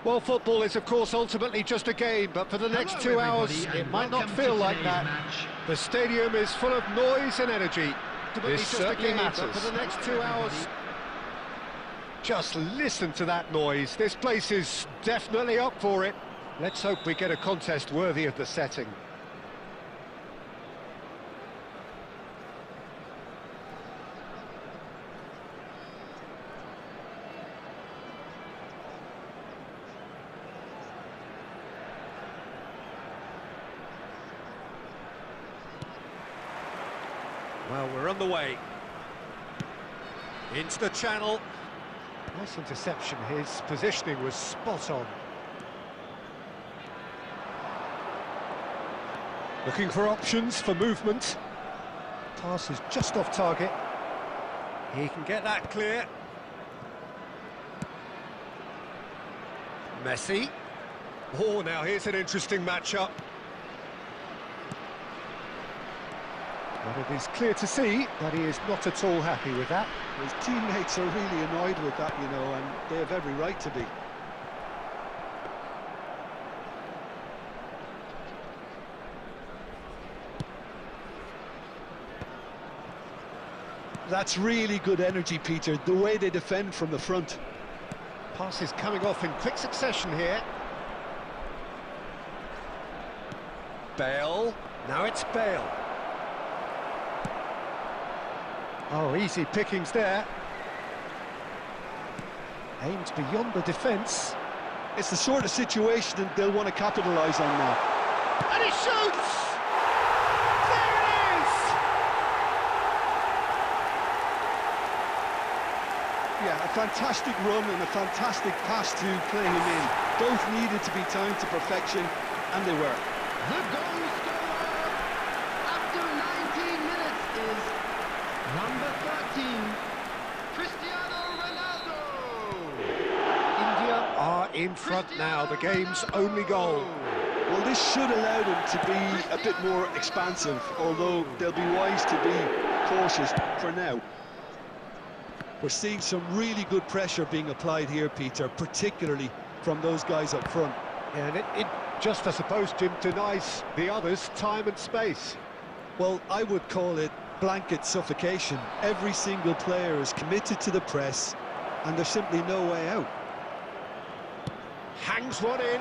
Well, football is, of course, ultimately just a game, but for the next 2 hours, it might not feel like that. The stadium is full of noise and energy. This certainly matters. For the next 2 hours, just listen to that noise. This place is definitely up for it. Let's hope we get a contest worthy of the setting. Well, we're on the way. Into the channel. Nice interception. His positioning was spot on. Looking for options for movement. Pass is just off target. He can get that clear. Messi. Oh, now here's an interesting matchup. But it is clear to see that he is not at all happy with that. His teammates are really annoyed with that, you know, and they have every right to be. That's really good energy, Peter, the way they defend from the front. Pass is coming off in quick succession here. Bale. Now it's Bale. Oh, easy pickings there. Aimed beyond the defence. It's the sort of situation that they'll want to capitalise on now. And he shoots! There it is! Yeah, a fantastic run and a fantastic pass to play him in. Both needed to be timed to perfection, and they were. The goal scorer after 19 minutes is number 13, Cristiano Ronaldo. India are in front now, the game's only goal. Well, this should allow them to be a bit more expansive, although they'll be wise to be cautious for now. We're seeing some really good pressure being applied here, Peter, particularly from those guys up front. Yeah, and it just, I suppose, Jim, denies the others time and space. Well, I would call it blanket suffocation. Every single player is committed to the press, and there's simply no way out. Hangs one in.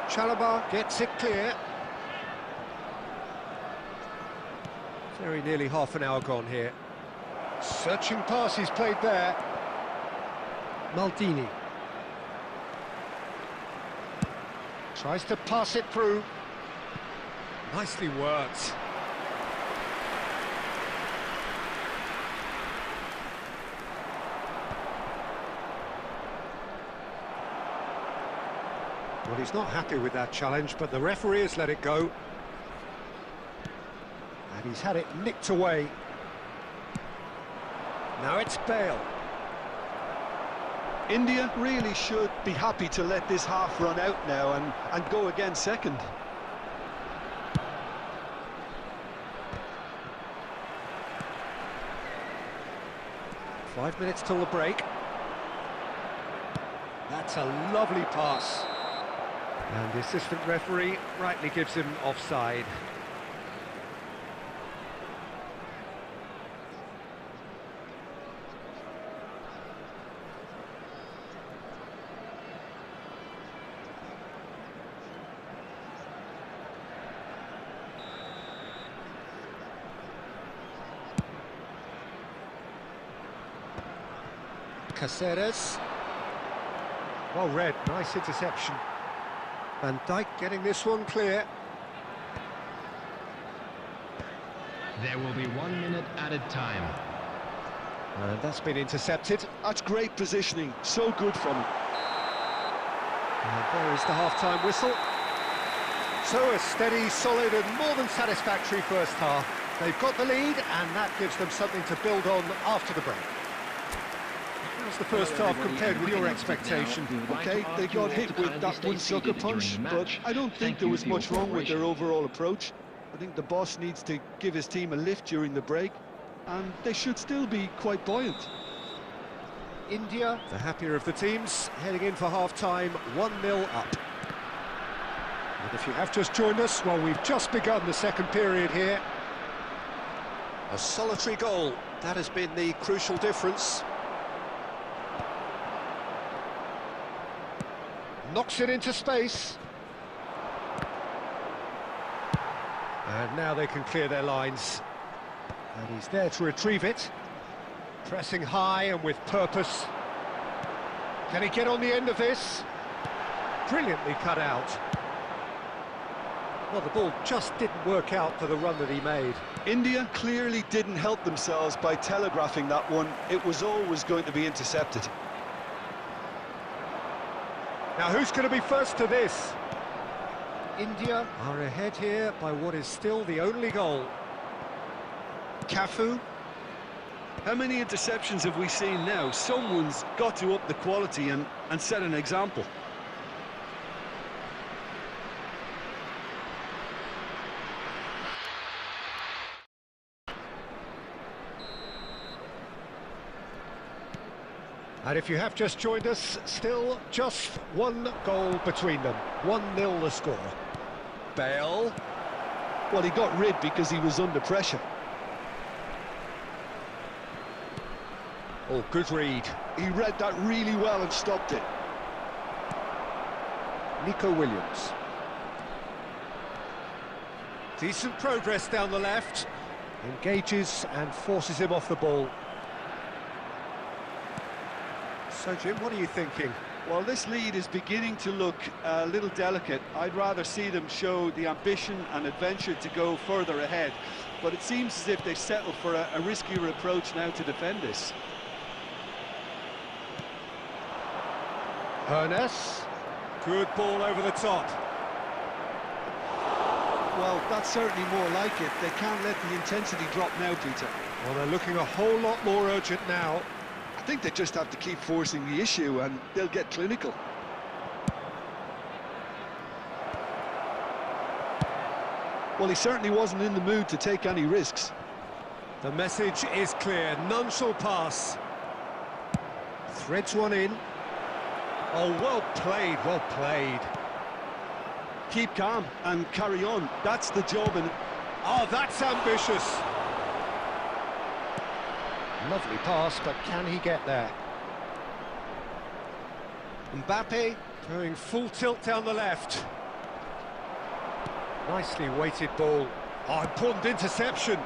Chalobah gets it clear. Very nearly half an hour gone here. Searching pass he's played there. Maldini. Tries to pass it through. Nicely worked. Well, he's not happy with that challenge, but the referee has let it go. And he's had it nicked away. Now it's Bale. India really should be happy to let this half run out now and go again second. Five minutes till the break. That's a lovely pass. And the assistant referee rightly gives him offside. Caceres. Well read, nice interception. Van Dijk getting this one clear. There will be 1 minute added time. And that's been intercepted. That's great positioning, so good from him. And there is the half-time whistle. So a steady, solid and more than satisfactory first half. They've got the lead and that gives them something to build on after the break. How's the first half compared with your expectation? Okay, they got hit with that one sucker punch, but I don't think there was much wrong with their overall approach. I think the boss needs to give his team a lift during the break, and they should still be quite buoyant. India, the happier of the teams, heading in for half-time, 1-0 up. And if you have just joined us, well, we've just begun the second period here. A solitary goal, that has been the crucial difference. Knocks it into space. And now they can clear their lines. And he's there to retrieve it. Pressing high and with purpose. Can he get on the end of this? Brilliantly cut out. Well, the ball just didn't work out for the run that he made. India clearly didn't help themselves by telegraphing that one. It was always going to be intercepted. Now, who's going to be first to this? India are ahead here by what is still the only goal. Cafu. How many interceptions have we seen now? Someone's got to up the quality and set an example. And if you have just joined us, still just one goal between them. 1-0 the score. Bale. Well, he got rid because he was under pressure. Oh, good read. He read that really well and stopped it. Nico Williams. Decent progress down the left. Engages and forces him off the ball. So, Jim, what are you thinking? Well, this lead is beginning to look a little delicate. I'd rather see them show the ambition and adventure to go further ahead. But it seems as if they settle for a riskier approach now to defend this. Ernest. Good ball over the top. Well, that's certainly more like it. They can't let the intensity drop now, Peter. Well, they're looking a whole lot more urgent now. I think they just have to keep forcing the issue and they'll get clinical. Well, he certainly wasn't in the mood to take any risks. The message is clear, none shall pass. Threads one in. Oh, well played, well played. Keep calm and carry on. That's the job. And oh, that's ambitious. Lovely pass, but can he get there? Mbappe going full tilt down the left. Nicely weighted ball. Oh, important interception.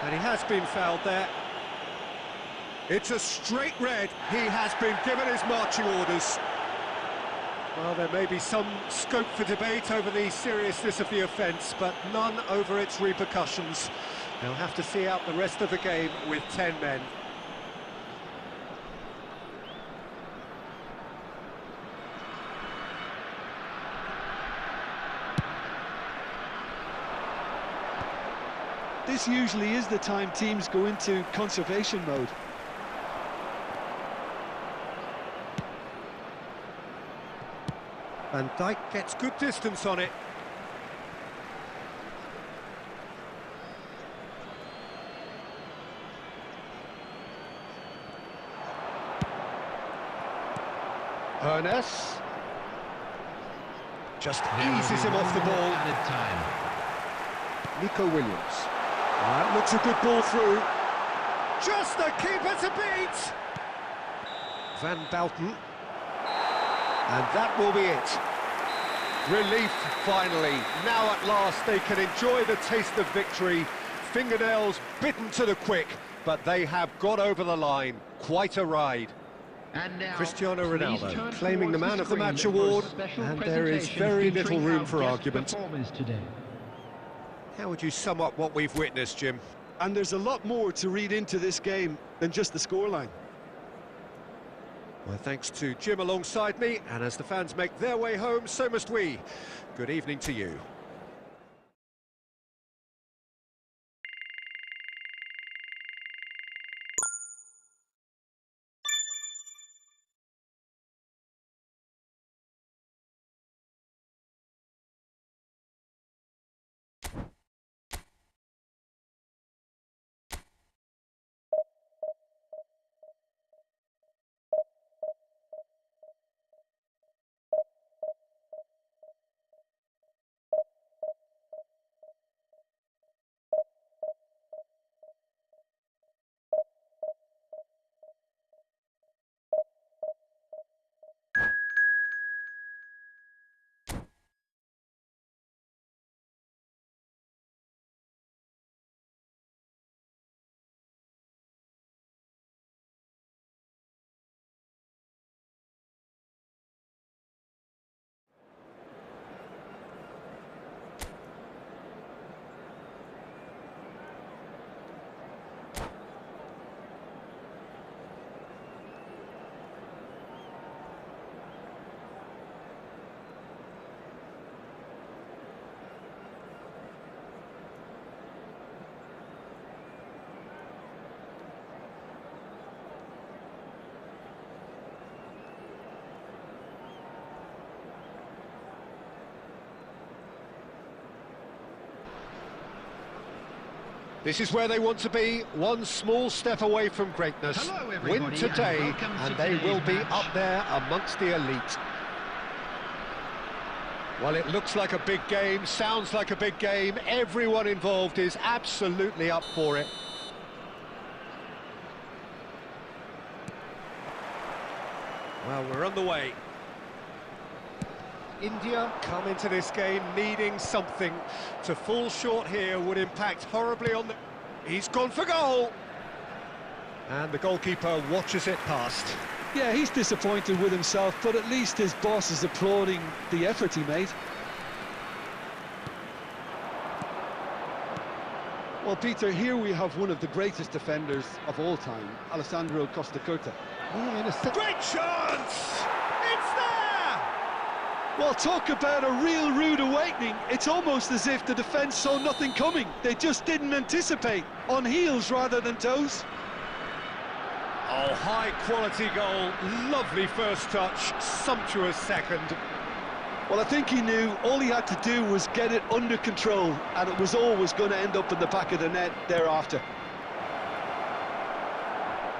And he has been fouled there. It's a straight red. He has been given his marching orders. Well, there may be some scope for debate over the seriousness of the offence, but none over its repercussions. They'll have to see out the rest of the game with 10 men. this usually is the time teams go into conservation mode. Van Dijk gets good distance on it. Ernest just eases him off the ball. Nico Williams. That looks a good ball through. Just the keeper to beat. Van Bouten. And that will be it. Relief, finally. Now at last they can enjoy the taste of victory. Fingernails bitten to the quick, but they have got over the line. Quite a ride. And now, Cristiano Ronaldo claiming the Man of the Match award, and there is very little room for argument. How would you sum up what we've witnessed, Jim? And there's a lot more to read into this game than just the scoreline. Well, thanks to Jim alongside me, and as the fans make their way home, so must we. Good evening to you. This is where they want to be, one small step away from greatness. Hello, Win everybody, today, and and they will be match. up there amongst the elite. Well, it looks like a big game, sounds like a big game. Everyone involved is absolutely up for it. Well, we're on the way. India come into this game needing something. To fall short here would impact horribly on the... He's gone for goal! And the goalkeeper watches it past. Yeah, he's disappointed with himself, but at least his boss is applauding the effort he made. Well, Peter, here we have one of the greatest defenders of all time, Alessandro Costa Curta. Great chance! It's there! Well, talk about a real rude awakening. It's almost as if the defence saw nothing coming. They just didn't anticipate, on heels rather than toes. Oh, high-quality goal, lovely first touch, sumptuous second. Well, I think he knew all he had to do was get it under control, and it was always going to end up in the back of the net thereafter.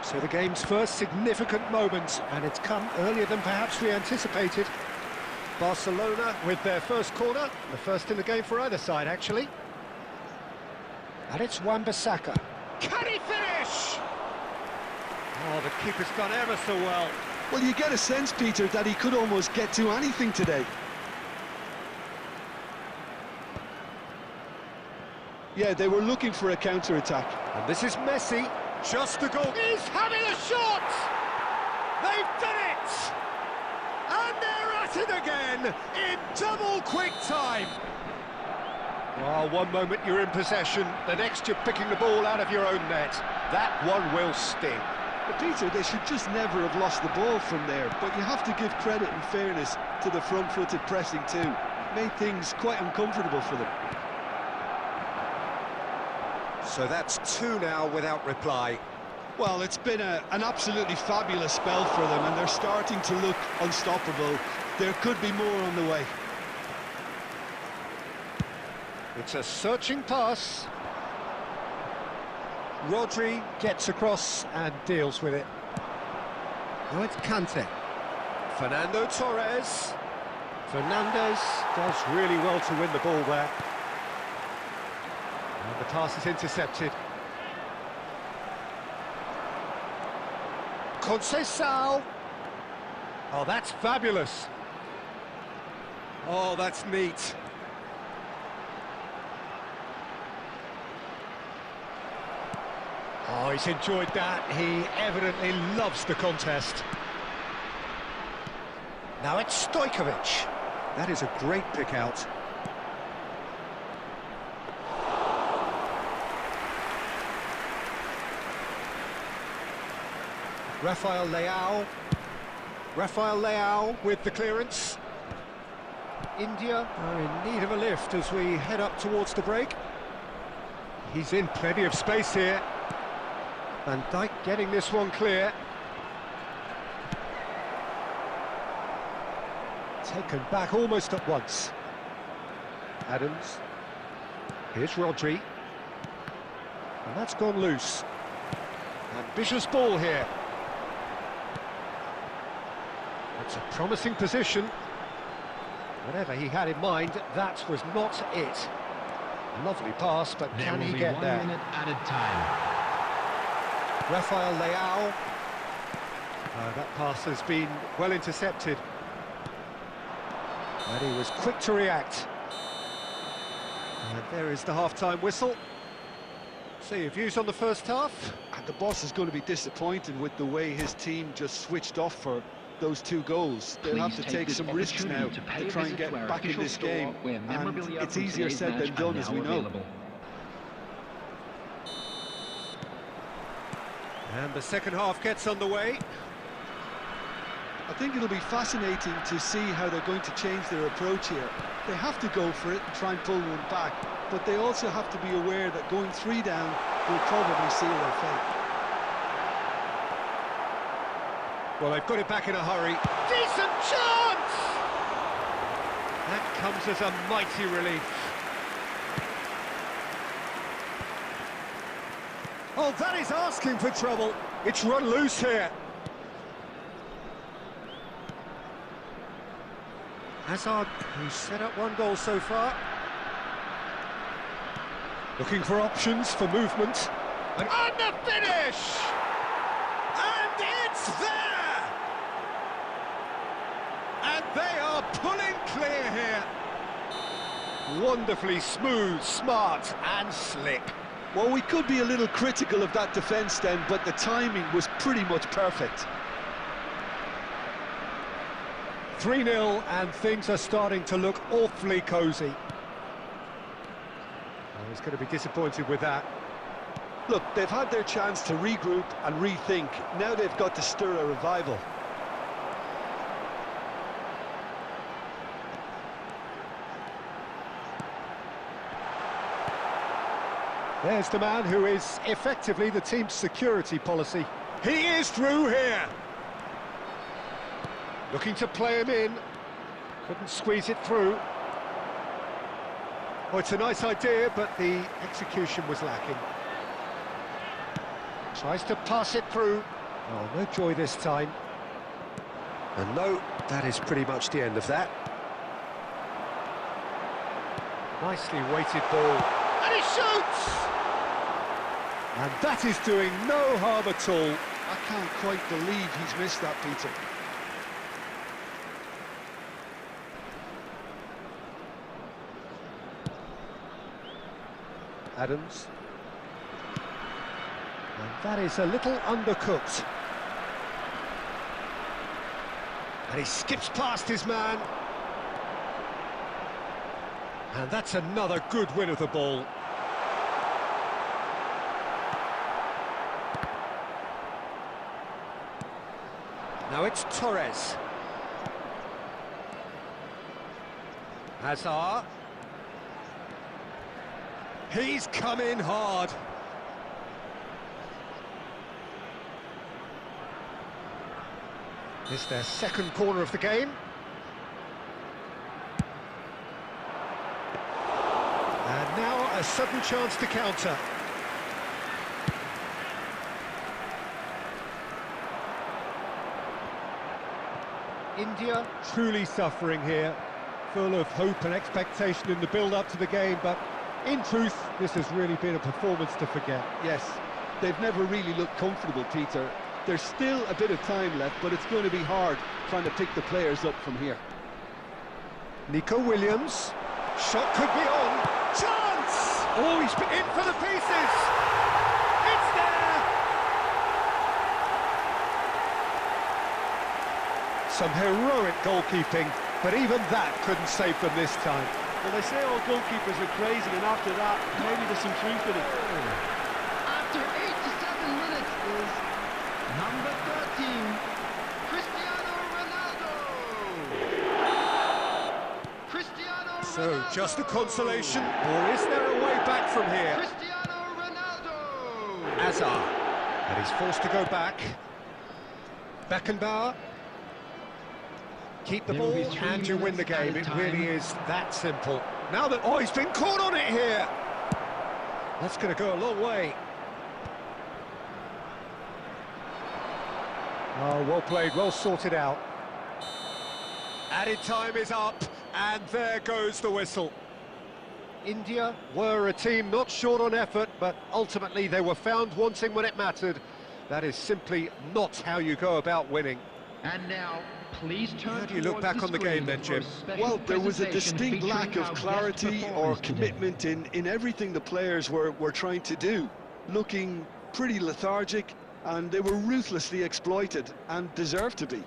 So the game's first significant moment, and it's come earlier than perhaps we anticipated. Barcelona with their first corner, the first in the game for either side, actually. And it's Wan-Bissaka. Can he finish? Oh, the keeper's done ever so well. Well, you get a sense, Peter, that he could almost get to anything today. Yeah, they were looking for a counter-attack. And this is Messi, just the goal. He's having a shot! They've done it! And they're at it again, in double quick time. Well, one moment you're in possession, the next you're picking the ball out of your own net. That one will sting. But Peter, they should just never have lost the ball from there, but you have to give credit and fairness to the front-footed pressing too. Made things quite uncomfortable for them. So that's two now without reply. Well, it's been an absolutely fabulous spell for them, and they're starting to look unstoppable. There could be more on the way. It's a searching pass. Rodri gets across and deals with it. Now it's Kante. Fernando Torres. Fernandez does really well to win the ball there. And the pass is intercepted. Conceição. Oh, that's fabulous. Oh, that's neat. Oh, he's enjoyed that. He evidently loves the contest. Now it's Stojkovic. That is a great pick out. Rafael Leao with the clearance. India are in need of a lift as we head up towards the break. He's in plenty of space here. Van Dijk getting this one clear. Taken back almost at once. Adams. Here's Rodri. And that's gone loose. Ambitious ball here. It's a promising position. Whatever he had in mind, that was not it. Lovely pass, but can he get there? 1 minute added time. Rafael Leao. That pass has been well intercepted. And he was quick to react. And there is the half-time whistle. So your views on the first half? And the boss is going to be disappointed with the way his team just switched off for those two goals. They'll have to take some risks now to try and get back in this game. And it's easier said than done, as we know. And the second half gets underway. I think it'll be fascinating to see how they're going to change their approach here. They have to go for it and try and pull one back, but they also have to be aware that going 3 down will probably seal their fate. Well, they've got it back in a hurry. Decent chance! That comes as a mighty relief. Oh, that is asking for trouble. It's run loose here. Hazard, who's set up one goal so far. Looking for options for movement. And on the finish! And it's there! And they are pulling clear here. Wonderfully smooth, smart and slick. Well, we could be a little critical of that defence then, but the timing was pretty much perfect. 3-0 and things are starting to look awfully cosy. Oh, he's going to be disappointed with that. Look, they've had their chance to regroup and rethink. Now they've got to stir a revival. There's the man who is effectively the team's security policy. He is through here. Looking to play him in. Couldn't squeeze it through. Oh, it's a nice idea, but the execution was lacking. Tries to pass it through. Oh, no joy this time. And no, that is pretty much the end of that. Nicely weighted ball. And he shoots! And that is doing no harm at all. I can't quite believe he's missed that, Peter. Adams. And that is a little undercooked. And he skips past his man. And that's another good win of the ball. Now it's Torres. Hazard. He's come in hard. It's their second corner of the game. And now a sudden chance to counter. India truly suffering here, full of hope and expectation in the build-up to the game, but in truth, this has really been a performance to forget. Yes, they've never really looked comfortable, Peter. There's still a bit of time left, but it's going to be hard trying to pick the players up from here. Nico Williams. Shot could be on. Chance! Oh, he's been in for the pieces! It's there! Some heroic goalkeeping, but even that couldn't save them this time. Well, they say all goalkeepers are crazy, and after that, maybe there's some truth in it. After 87 minutes is number 13, Cristiano Ronaldo. Cristiano Ronaldo. So, just a consolation, or is there a way back from here? Cristiano Ronaldo. Agar. And he's forced to go back. Beckenbauer. Keep the There will ball be 3 and you win the minutes at game. a It time. really is that simple. Now that, oh, he's been caught on it here. That's going to go a long way. Oh, well played, well sorted out. Added time is up, and there goes the whistle. India were a team not short on effort, but ultimately they were found wanting when it mattered. That is simply not how you go about winning. And now, please turn. How do you look back on the game then, Jim? Well, there was a distinct lack of clarity or commitment in everything the players were trying to do. Looking pretty lethargic, and they were ruthlessly exploited and deserved to be.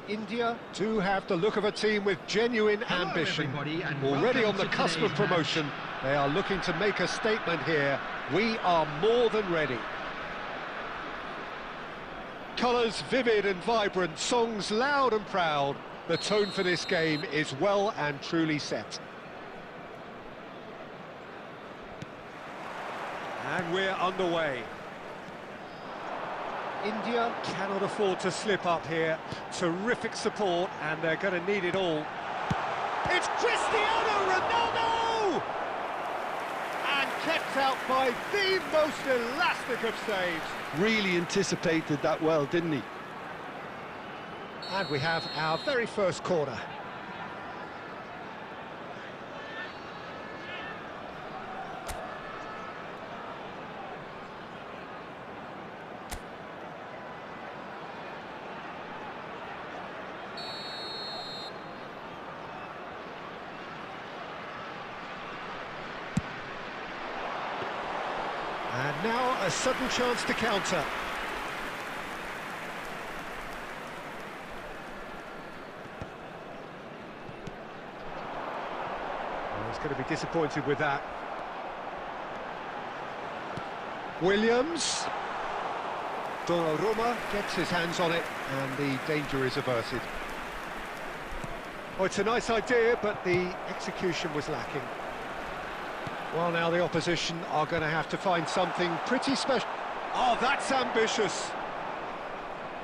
India do have the look of a team with genuine ambition. Already on the cusp of promotion, they are looking to make a statement here. We are more than ready. Colours vivid and vibrant, songs loud and proud. The tone for this game is well and truly set. And we're underway. India cannot afford to slip up here. Terrific support, and they're going to need it all. It's Cristiano Ronaldo! And kept out by the most elastic of saves. Really anticipated that well, didn't he? And we have our very first corner. And now a sudden chance to counter. Well, he's going to be disappointed with that. Williams. Donnarumma gets his hands on it, and the danger is averted. Oh, it's a nice idea, but the execution was lacking. Well, now the opposition are going to have to find something pretty special. Oh, that's ambitious.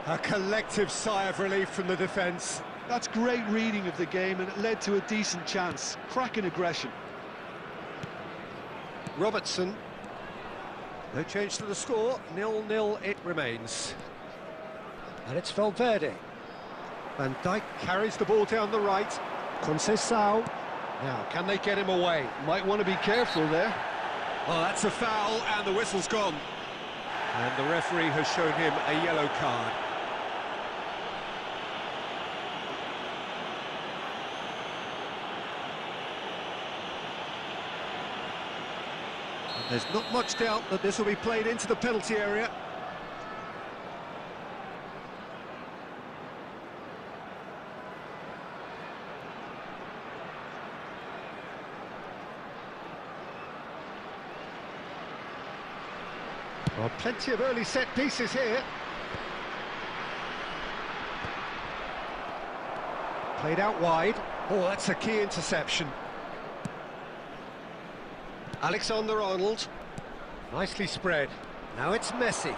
A collective sigh of relief from the defence. That's great reading of the game, and it led to a decent chance. Cracking aggression. Robertson. No change to the score. 0-0 it remains. And it's Valverde. Van Dijk carries the ball down the right. Conceição. Now, can they get him away? Might want to be careful there. Oh, that's a foul, and the whistle's gone. And the referee has shown him a yellow card. There's not much doubt that this will be played into the penalty area. Well, plenty of early set pieces here. Played out wide. Oh, that's a key interception. Alexander-Arnold. Nicely spread. Now it's Messi.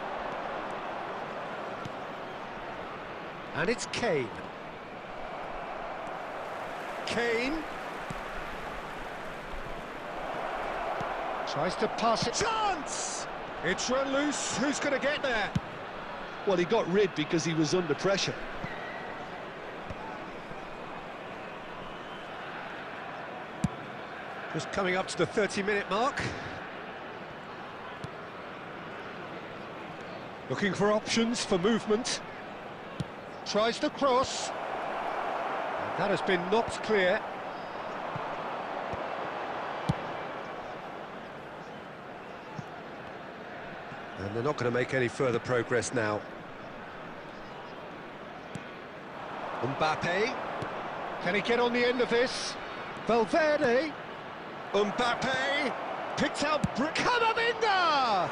And it's Kane. Kane. Tries to pass it. Chance! It's run loose. Who's going to get there? Well, he got rid because he was under pressure. Just coming up to the 30-minute mark. Looking for options for movement. Tries to cross. And that has been knocked clear. And they're not going to make any further progress now. Mbappe. Can he get on the end of this? Valverde. Mbappe. Picks out Camavinga!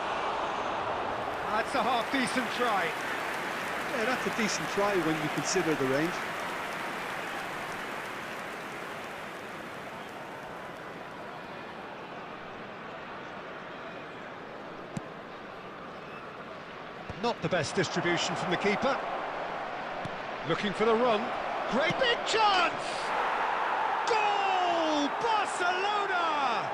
That's a half-decent try. Yeah, that's a decent try when you consider the range. Not the best distribution from the keeper. Looking for the run. Great big chance! Goal! Barcelona!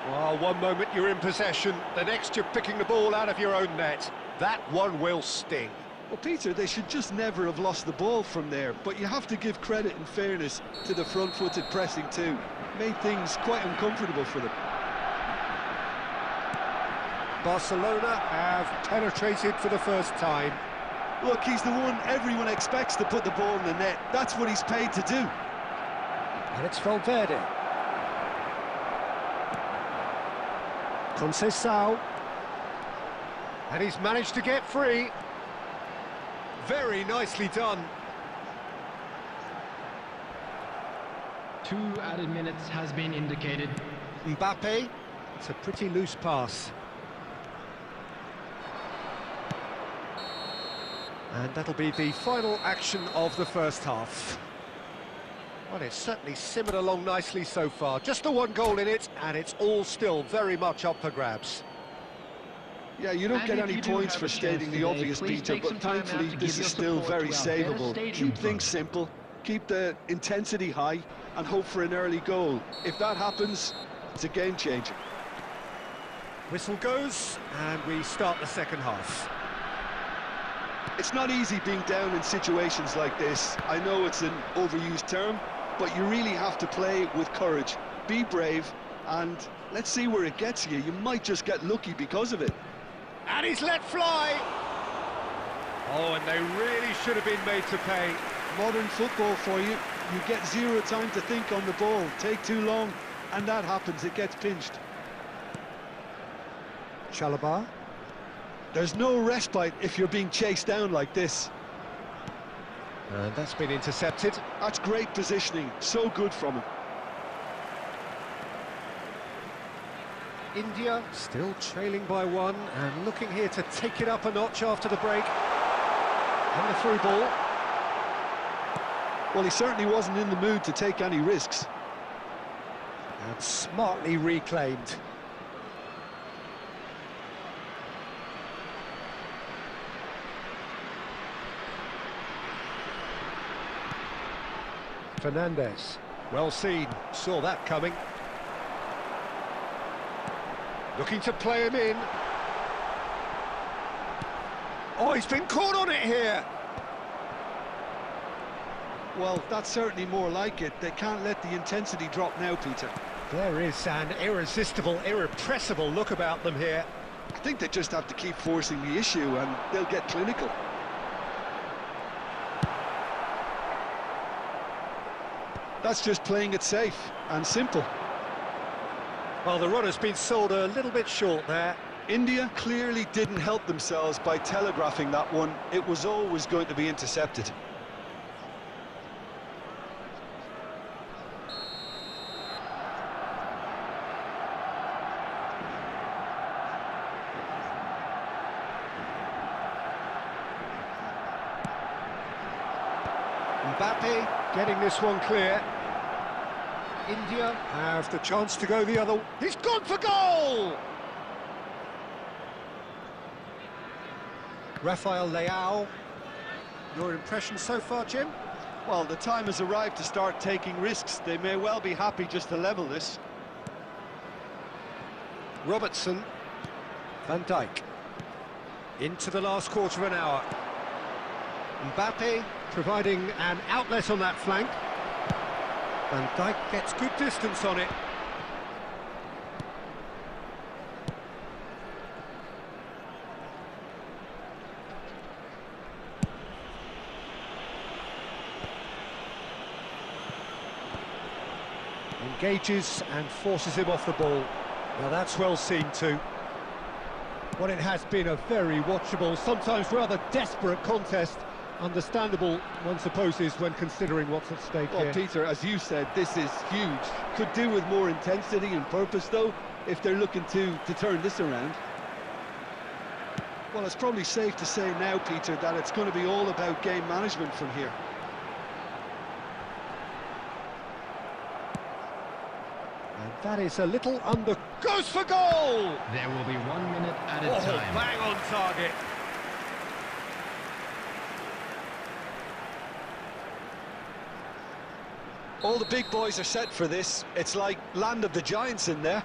Well, one moment you're in possession, the next you're picking the ball out of your own net. That one will sting. Well, Peter, they should just never have lost the ball from there, but you have to give credit and fairness to the front-footed pressing too. Made things quite uncomfortable for them. Barcelona have penetrated for the first time. Look, he's the one everyone expects to put the ball in the net. That's what he's paid to do. And it's Valverde. Conceição. And he's managed to get free. Very nicely done. 2 added minutes has been indicated. Mbappe, it's a pretty loose pass. And that'll be the final action of the first half. Well, it's certainly simmered along nicely so far. Just the one goal in it, and it's all still very much up for grabs. Yeah, you don't get any points for stating the obvious, Peter, but thankfully this is still very savable. Keep things simple, keep the intensity high, and hope for an early goal. If that happens, it's a game changer. Whistle goes, and we start the second half. It's not easy being down in situations like this. I know it's an overused term, but you really have to play with courage. Be brave, and let's see where it gets you. You might just get lucky because of it. And he's let fly! Oh, and they really should have been made to pay. Modern football for you. You get zero time to think on the ball. Take too long, and that happens. It gets pinched. Chalobah. There's no respite if you're being chased down like this. And that's been intercepted. That's great positioning. So good from him. India still trailing by 1 and looking here to take it up a notch after the break. And the through ball. Well, he certainly wasn't in the mood to take any risks. And smartly reclaimed. Fernandez, well seen, saw that coming. Looking to play him in. Oh, he's been caught on it here. Well, that's certainly more like it. They can't let the intensity drop now, Peter. There is an irresistible, irrepressible look about them here. I think they just have to keep forcing the issue and they'll get clinical. That's just playing it safe and simple. Well, the run has been sold a little bit short there. India clearly didn't help themselves by telegraphing that one. It was always going to be intercepted. Mbappe getting this one clear. India have the chance to go the other. He's gone for goal! Rafael Leao. Your impression so far, Jim? Well, the time has arrived to start taking risks. They may well be happy just to level this. Robertson. Van Dijk. Into the last quarter of an hour. Mbappe providing an outlet on that flank. Van Dijk gets good distance on it. Engages and forces him off the ball. Now that's well seen too. Well, it has been a very watchable, sometimes rather desperate contest. Understandable, one supposes, when considering what's at stake here. Well, Peter, as you said, this is huge. Could do with more intensity and purpose, though, if they're looking to turn this around. Well, it's probably safe to say now, Peter, that it's going to be all about game management from here. And that is a little under... Goes for goal! There will be 1 minute added time. Bang on target. All the big boys are set for this. It's like land of the giants in there.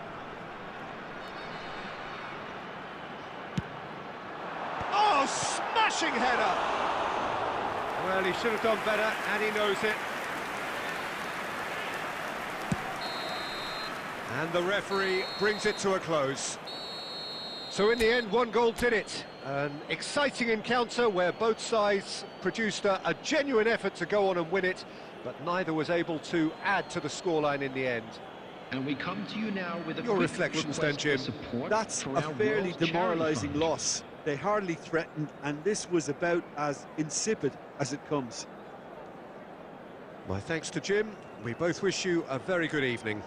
Oh, smashing header! Well, he should have done better, and he knows it. And the referee brings it to a close. So in the end, 1 goal did it. An exciting encounter where both sides produced a genuine effort to go on and win it, but neither was able to add to the scoreline in the end. And we come to you now with Your reflections then, Jim. That's a fairly demoralising loss. They hardly threatened, and this was about as insipid as it comes. My thanks to Jim. We both wish you a very good evening.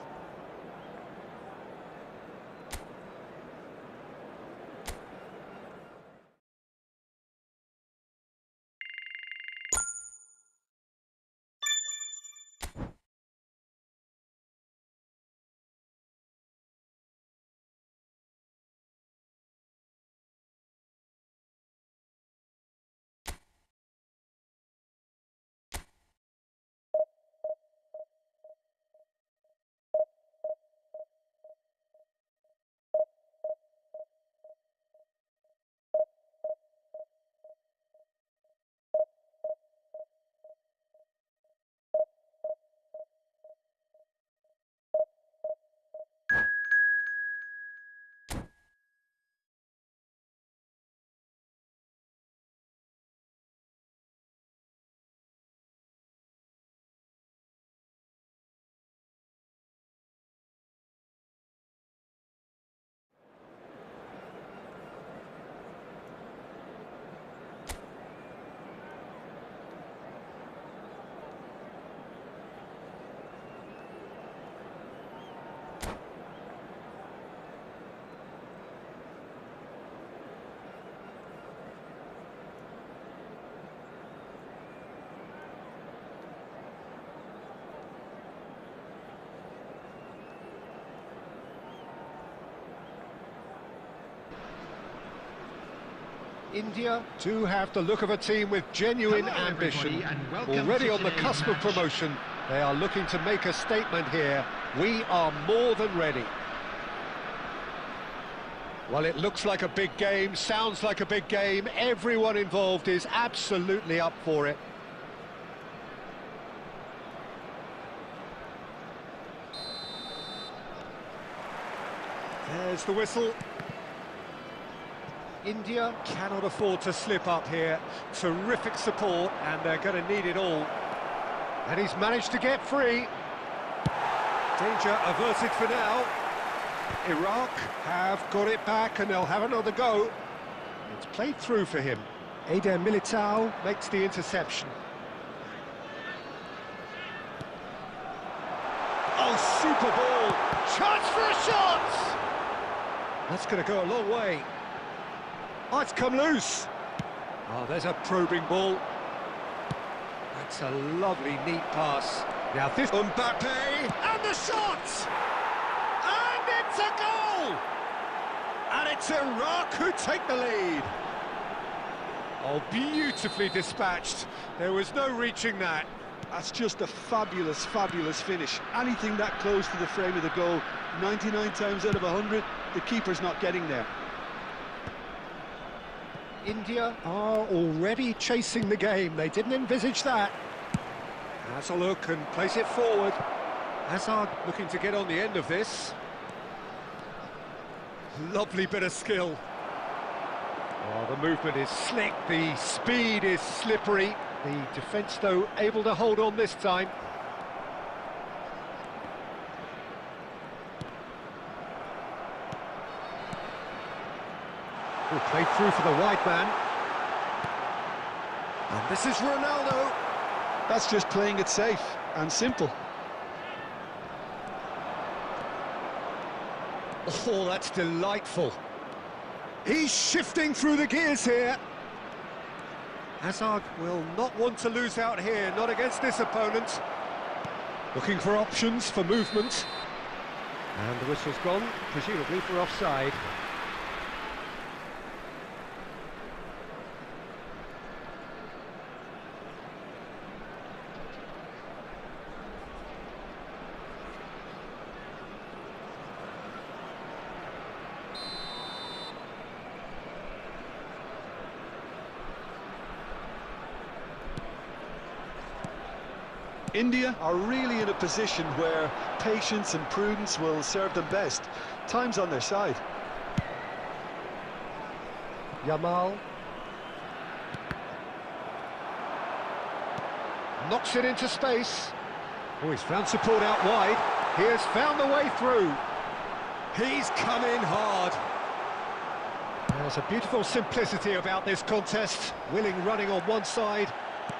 India do have the look of a team with genuine ambition. Already on the cusp of promotion, they are looking to make a statement here. We are more than ready. Well, it looks like a big game, sounds like a big game. Everyone involved is absolutely up for it. There's the whistle. India cannot afford to slip up here. Terrific support, and they're going to need it all. And he's managed to get free. Danger averted for now. Iraq have got it back, and they'll have another go. It's played through for him. Agar Militao makes the interception. Oh, super ball! Chance for a shot! That's going to go a long way. Oh, it's come loose. Oh, there's a probing ball. That's a lovely, neat pass. Now this Mbappe, and the shot! And it's a goal! And it's Iraq who take the lead. Oh, beautifully dispatched. There was no reaching that. That's just a fabulous, fabulous finish. Anything that close to the frame of the goal, 99 times out of 100, the keeper's not getting there. India are already chasing the game. They didn't envisage that. Has a look and plays it forward. Hazard looking to get on the end of this. Lovely bit of skill. Oh, the movement is slick, the speed is slippery. The defence, though, able to hold on this time. Played through for the wide man. And this is Ronaldo. That's just playing it safe and simple. Oh, that's delightful. He's shifting through the gears here. Hazard will not want to lose out here, not against this opponent. Looking for options for movement. And the whistle's gone, presumably for offside. India are really in a position where patience and prudence will serve them best. Time's on their side. Yamal. Knocks it into space. Oh, he's found support out wide. He has found the way through. He's come in hard. There's a beautiful simplicity about this contest. Willing running on one side,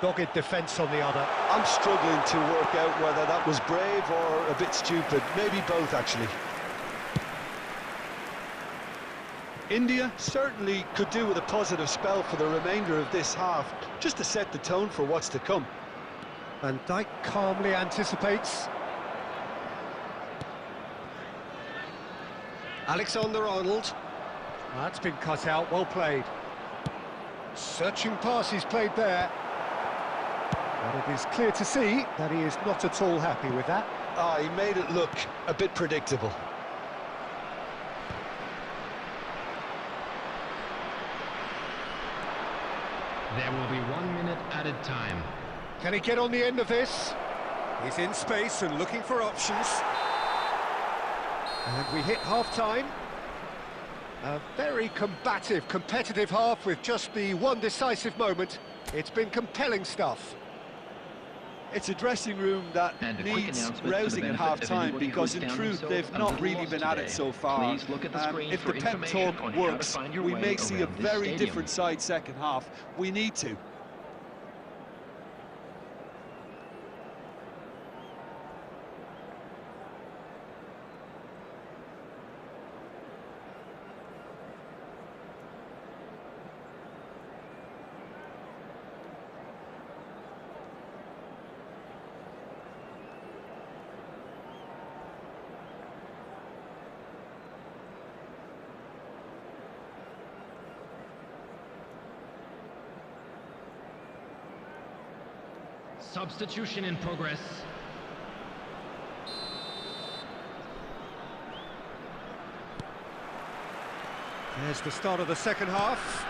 dogged defence on the other. I'm struggling to work out whether that was brave or a bit stupid. Maybe both, actually. India certainly could do with a positive spell for the remainder of this half, just to set the tone for what's to come. Van Dijk calmly anticipates. Alexander-Arnold. That's been cut out, well played. Searching pass he's played there. But it is clear to see that he is not at all happy with that. He made it look a bit predictable. There will be 1 minute added time. Can he get on the end of this? He's in space and looking for options. And we hit half-time. A very combative, competitive half with just the one decisive moment. It's been compelling stuff. It's a dressing room that needs rousing at half-time because, in truth, they've not really been at it so far. If the pep talk works, we may see a very different side second half. We need to. Substitution in progress. There's the start of the second half.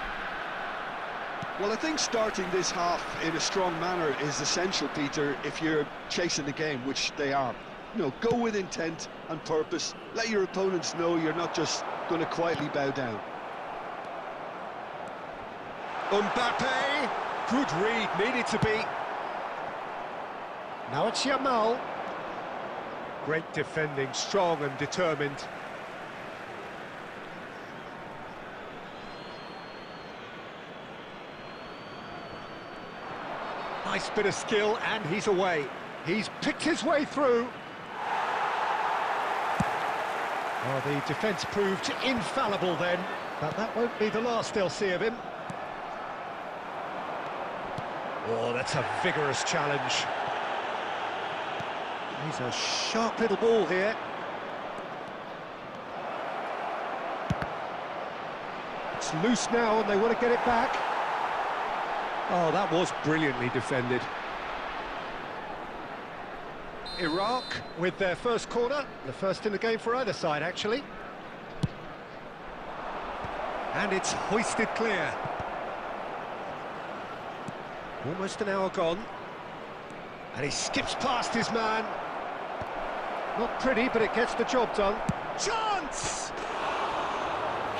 Well, I think starting this half in a strong manner is essential, Peter, if you're chasing the game, which they are. You know, go with intent and purpose. Let your opponents know you're not just going to quietly bow down. Mbappe, good read, needed to be. Now it's Yamal. Great defending, strong and determined. Nice bit of skill, and he's away. He's picked his way through. Oh, the defence proved infallible then, but that won't be the last they'll see of him. Oh, that's a vigorous challenge. He's a sharp little ball here. It's loose now and they want to get it back. Oh, that was brilliantly defended. Iraq with their first corner, the first in the game for either side, actually. And it's hoisted clear. Almost an hour gone. And he skips past his man. Not pretty, but it gets the job done. Chance!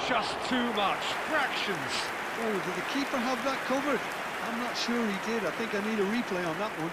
Just too much. Fractions. Oh, did the keeper have that covered? I'm not sure he did. I think I need a replay on that one.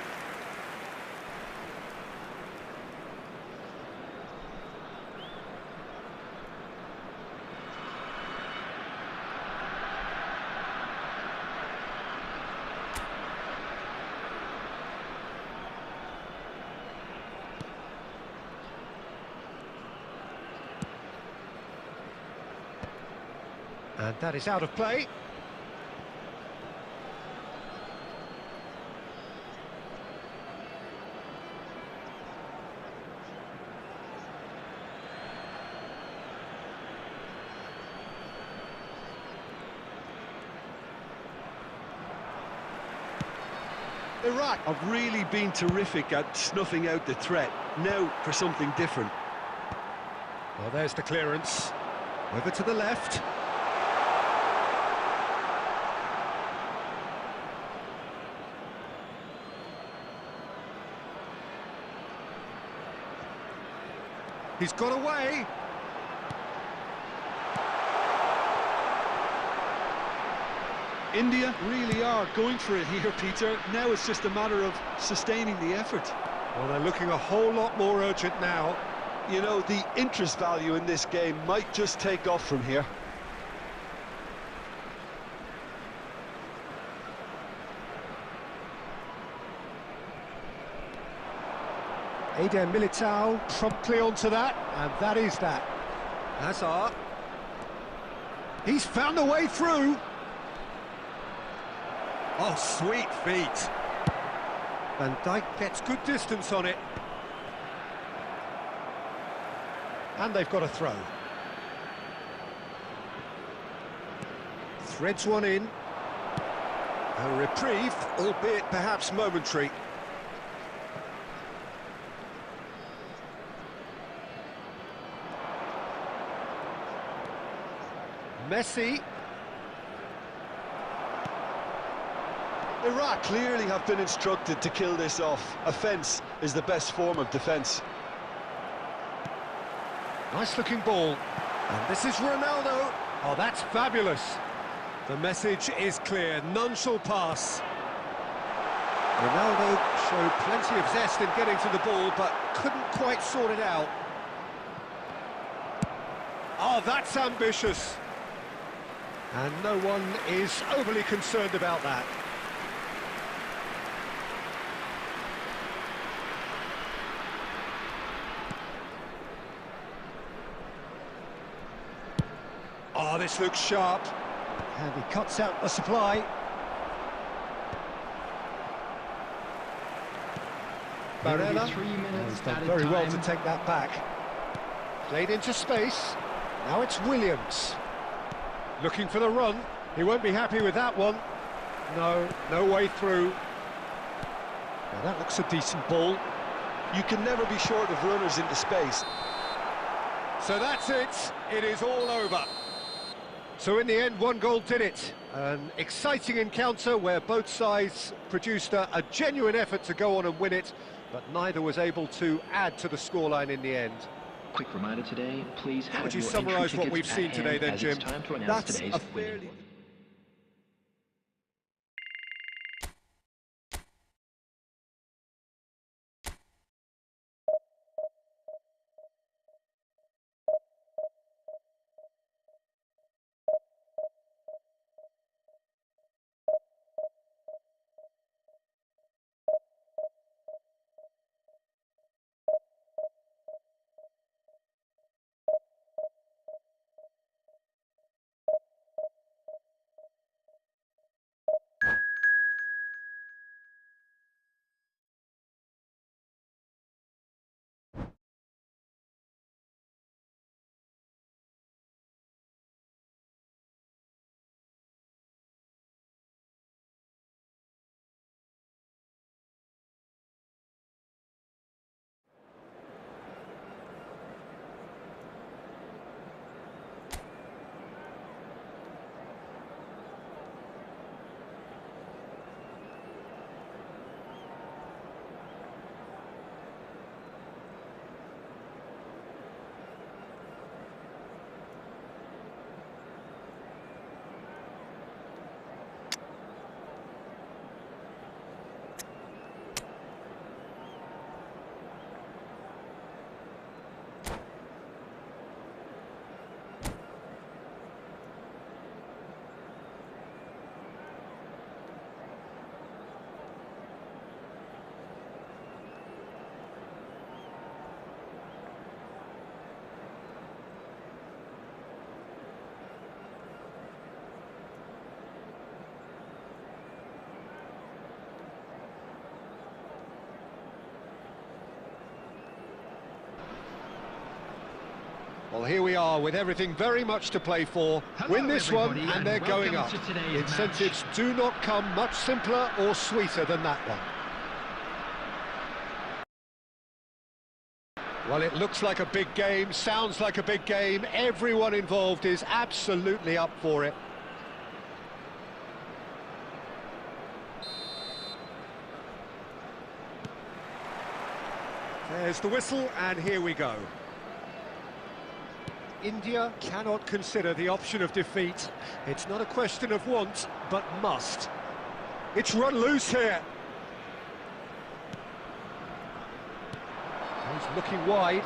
And that is out of play. Iraq have really been terrific at snuffing out the threat. Now for something different. Well, there's the clearance. Over to the left. He's got away. India really are going for it here, Peter. Now it's just a matter of sustaining the effort. Well, they're looking a whole lot more urgent now. You know, the interest value in this game might just take off from here. Eden Militao promptly onto that, and that is that. Hazard. He's found a way through. Oh, sweet feet. Van Dijk gets good distance on it. And they've got a throw. Threads one in. A reprieve, albeit perhaps momentary. Messi. Iraq clearly have been instructed to kill this off. Offence is the best form of defence. Nice looking ball. And this is Ronaldo. Oh, that's fabulous. The message is clear, none shall pass. Ronaldo showed plenty of zest in getting to the ball, but couldn't quite sort it out. Oh, that's ambitious. And no one is overly concerned about that. Oh, this looks sharp. And he cuts out the supply. Barella has done very well to take that back. Played into space. Now it's Williams. Looking for the run. He won't be happy with that one. No way through. Now that looks a decent ball. You can never be short of runners into space. So that's it. It is all over. So in the end, one goal did it. An exciting encounter where both sides produced a genuine effort to go on and win it, but neither was able to add to the scoreline in the end. Quick reminder today, please have Would you your summarise entry what we've tickets seen at today hand, then, as Jim? it's time to announce That's today's a winning. fairly... Well, here we are with everything very much to play for. Win this one and they're going up. Incentives do not come much simpler or sweeter than that one. Well, it looks like a big game, sounds like a big game. Everyone involved is absolutely up for it. There's the whistle, and here we go. India cannot consider the option of defeat. It's not a question of want, but must. It's run loose here. He's looking wide.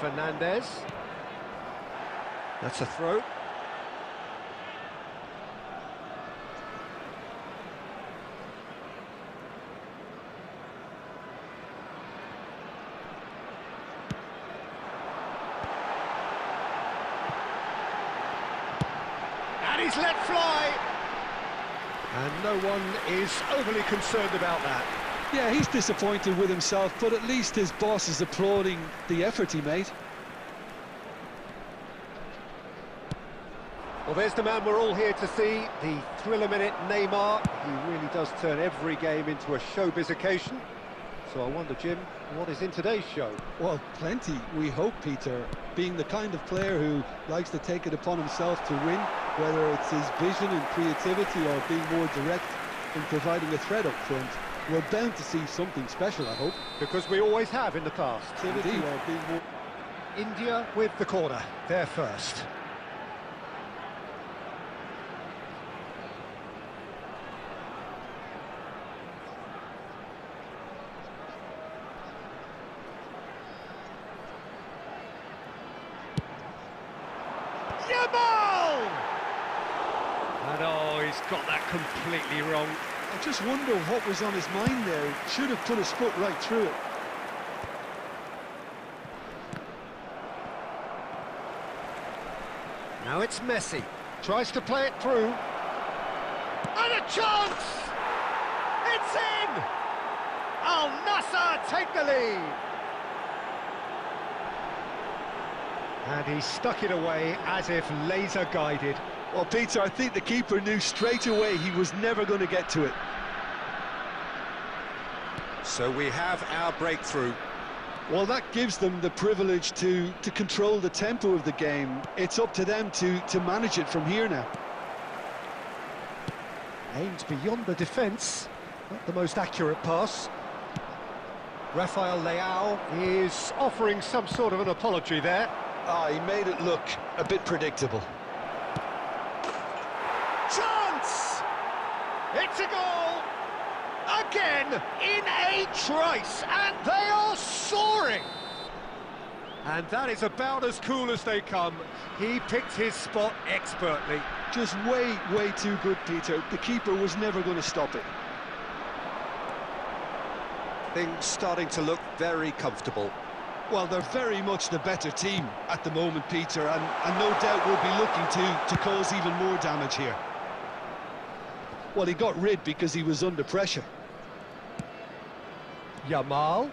Fernandez. That's a throw. he's let fly! And no one is overly concerned about that. Yeah, he's disappointed with himself, but at least his boss is applauding the effort he made. Well, there's the man we're all here to see, the thriller-minute Neymar. He really does turn every game into a showbiz occasion. So I wonder, Jim, what is in today's show? Well, plenty, we hope, Peter. Being the kind of player who likes to take it upon himself to win, whether it's his vision and creativity or being more direct in providing a threat up front, we're bound to see something special, I hope. Because we always have in the past. Indeed. Or being more... India with the corner, they're first. And oh, he's got that completely wrong. I just wonder what was on his mind there. Should have put his foot right through it. Now it's Messi. Tries to play it through. And a chance! It's in! Al Nassr take the lead. And he stuck it away as if laser guided. Well, Peter, I think the keeper knew straight away he was never going to get to it. So we have our breakthrough. Well, that gives them the privilege to control the tempo of the game. It's up to them to manage it from here now. Aimed beyond the defence. Not the most accurate pass. Rafael Leao is offering some sort of an apology there. Ah, he made it look a bit predictable. Chance! It's a goal! Again, in a trice, and they are soaring! And that is about as cool as they come. He picked his spot expertly. Just way too good, Peter. The keeper was never going to stop it. Things starting to look very comfortable. Well, they're very much the better team at the moment, Peter, and no doubt will be looking to cause even more damage here. Well, he got rid because he was under pressure. Yamal.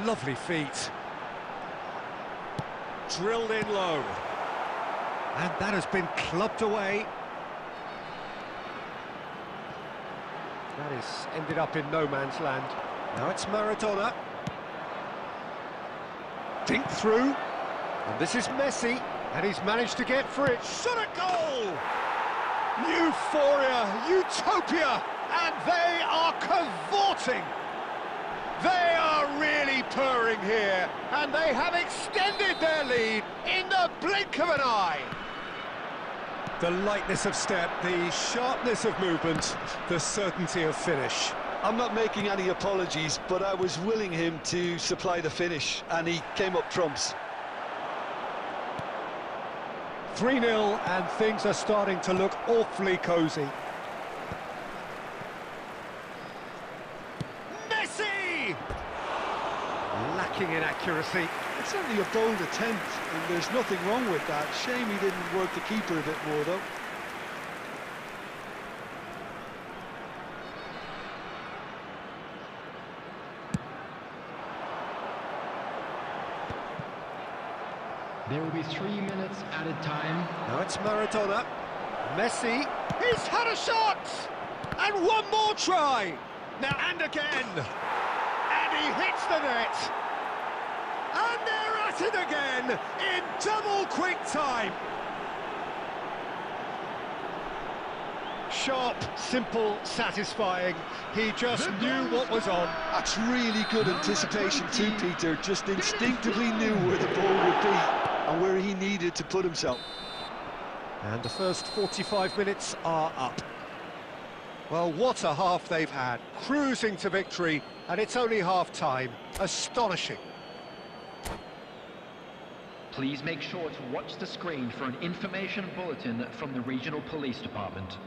Lovely feet. Drilled in low. And that has been clubbed away. That is ended up in no man's land. Now it's Maradona. Dink through. And this is Messi. And he's managed to get free. Shot a goal! Euphoria, utopia, and they are cavorting. They are really purring here, and they have extended their lead in the blink of an eye. The lightness of step, the sharpness of movement, the certainty of finish. I'm not making any apologies, but I was willing him to supply the finish, and he came up trumps. 3-0, and things are starting to look awfully cosy. Messi! Lacking in accuracy. It's certainly a bold attempt, and there's nothing wrong with that. Shame he didn't work the keeper a bit more, though. There will be 3 minutes added time. Now it's Maradona. Messi. He's had a shot! And one more try! Now and again! And he hits the net! And they're at it again in double quick time! Sharp, simple, satisfying. He just knew what was on. That's really good anticipation too, Peter. Just instinctively knew where the ball would be and where he needed to put himself. And the first 45 minutes are up. Well, what a half they've had. Cruising to victory, and it's only half-time. Astonishing. Please make sure to watch the screen for an information bulletin from the regional police department.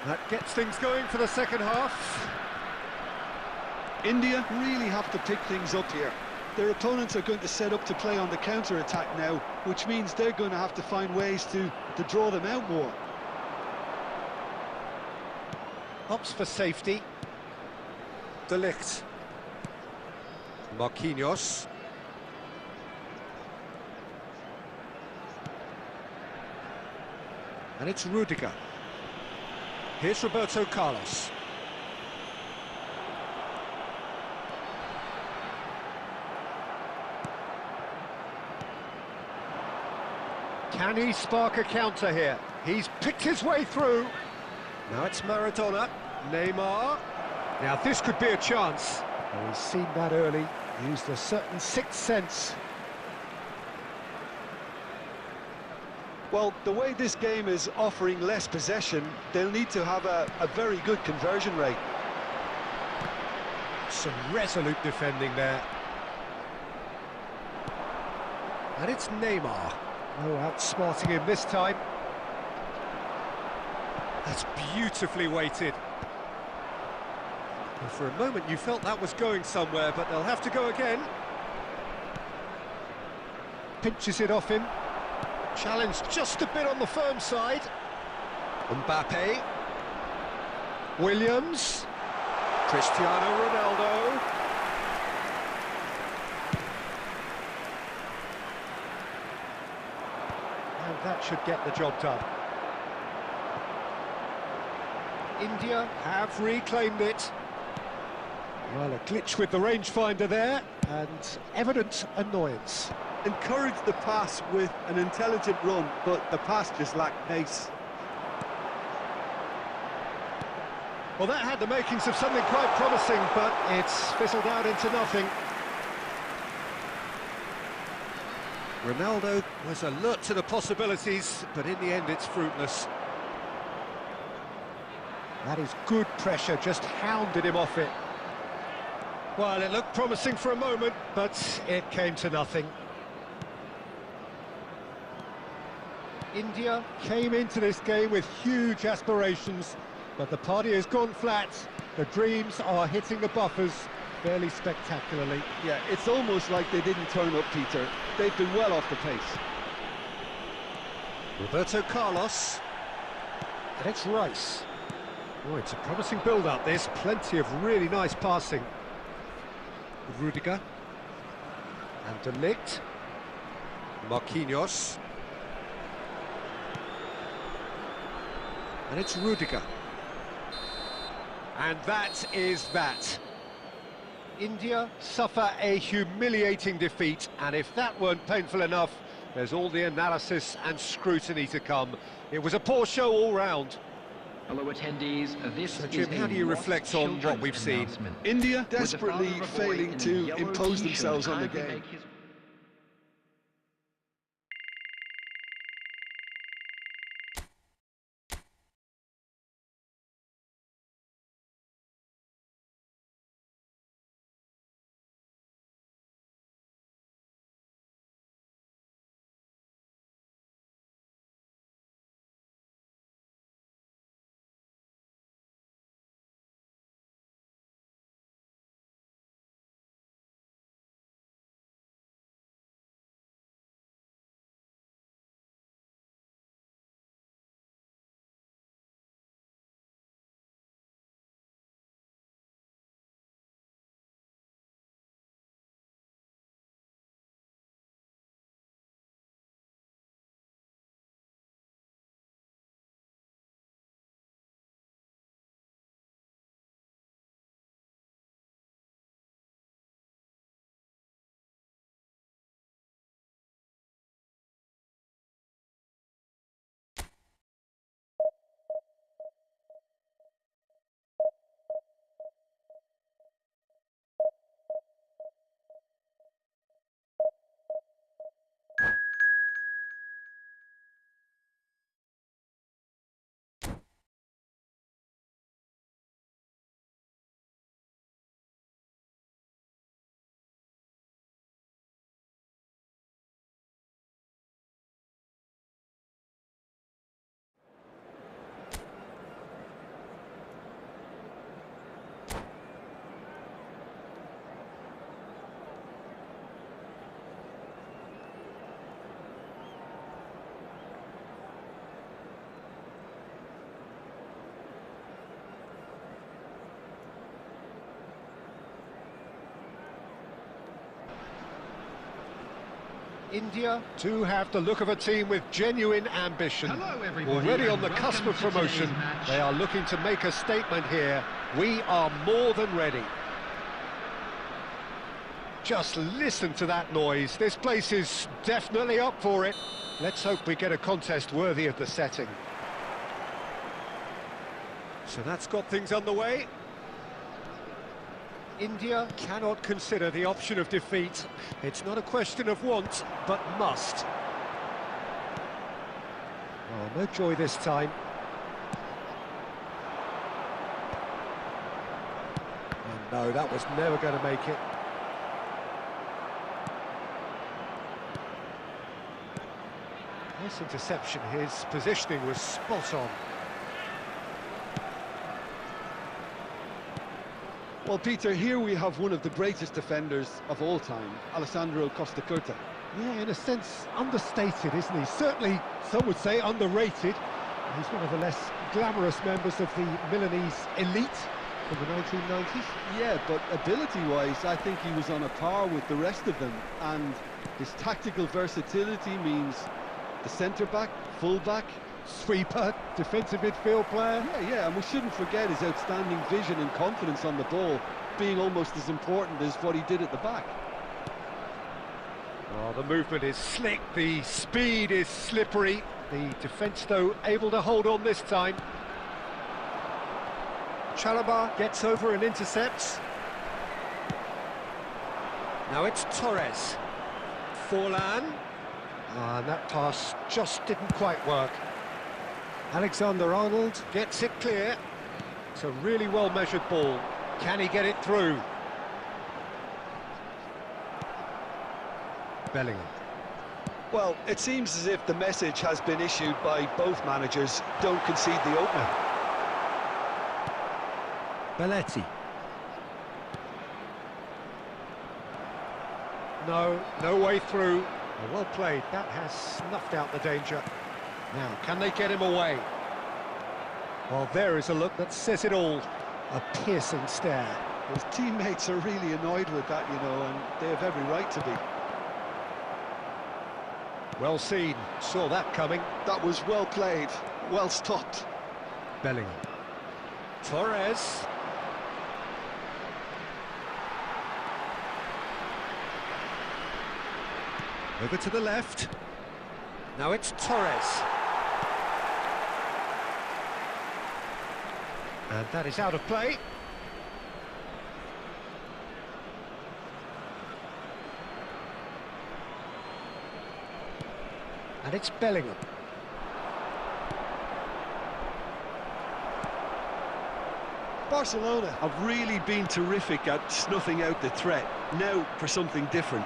That gets things going for the second half. India really have to pick things up here. Their opponents are going to set up to play on the counter-attack now, which means they're going to have to find ways to draw them out more. Opts for safety. De Ligt. Marquinhos. And it's Rudiger. Here's Roberto Carlos. Can he spark a counter here? He's picked his way through. Now it's Maradona. Neymar. Now this could be a chance. Oh, he's seen that early. Used a certain sixth sense. Well, the way this game is offering less possession, they'll need to have a very good conversion rate. Some resolute defending there. And it's Neymar. No outsmarting him this time. That's beautifully weighted. And for a moment you felt that was going somewhere, but they'll have to go again. Pinches it off him. Challenged just a bit on the firm side. Mbappe. Williams. Cristiano Ronaldo. And that should get the job done. India have reclaimed it. Well, a glitch with the rangefinder there, and evident annoyance. Encouraged the pass with an intelligent run, but the pass just lacked pace. Well, that had the makings of something quite promising, but it's fizzled out into nothing. Ronaldo was alert to the possibilities, but in the end it's fruitless. That is good pressure, just hounded him off it. Well, it looked promising for a moment, but it came to nothing. India came into this game with huge aspirations, but the party has gone flat. The dreams are hitting the buffers fairly spectacularly. Yeah, it's almost like they didn't turn up, Peter. They've been well off the pace. Roberto Carlos. And it's Rice. Oh, it's a promising build-up, this. Plenty of really nice passing. Rudiger. And De Ligt. Marquinhos. And it's Rudiger. And that is that. India suffer a humiliating defeat, and if that weren't painful enough, there's all the analysis and scrutiny to come. It was a poor show all round. Hello attendees, this So Jim, is how do you reflect on what we've seen? India desperately failing to impose themselves on the game. India do have the look of a team with genuine ambition. Hello, everybody, Already on and the cusp of welcome to promotion, today's match. they are looking to make a statement here. We are more than ready. Just listen to that noise. This place is definitely up for it. Let's hope we get a contest worthy of the setting. So that's got things underway. India cannot consider the option of defeat. It's not a question of want, but must. Oh, no joy this time. Oh, no, that was never going to make it. Nice interception. His positioning was spot on. Well, Peter, here we have one of the greatest defenders of all time, Alessandro Costa Curta. Yeah, in a sense, understated, isn't he? Certainly, some would say underrated. He's one of the less glamorous members of the Milanese elite from the 1990s. Yeah, but ability-wise, I think he was on a par with the rest of them. And his tactical versatility means the centre-back, full-back, Sweeper, defensive midfield player. Yeah, and we shouldn't forget his outstanding vision and confidence on the ball, being almost as important as what he did at the back. Oh, the movement is slick, the speed is slippery. The defence, though, able to hold on this time. Chalaba gets over and intercepts. Now it's Torres. Forlan. And that pass just didn't quite work. Alexander-Arnold gets it clear. It's a really well-measured ball. Can he get it through? Bellingham. Well, it seems as if the message has been issued by both managers: don't concede the opener. Belletti. No way through. Oh, well played. That has snuffed out the danger. Now, can they get him away? Well, there is a look that says it all. A piercing stare. His teammates are really annoyed with that, you know, and they have every right to be. Well seen. Saw that coming. That was well played, well stopped. Bellingham. Torres. Over to the left. Now it's Torres. And that is out of play. And it's Bellingham. Barcelona have really been terrific at snuffing out the threat. Now for something different.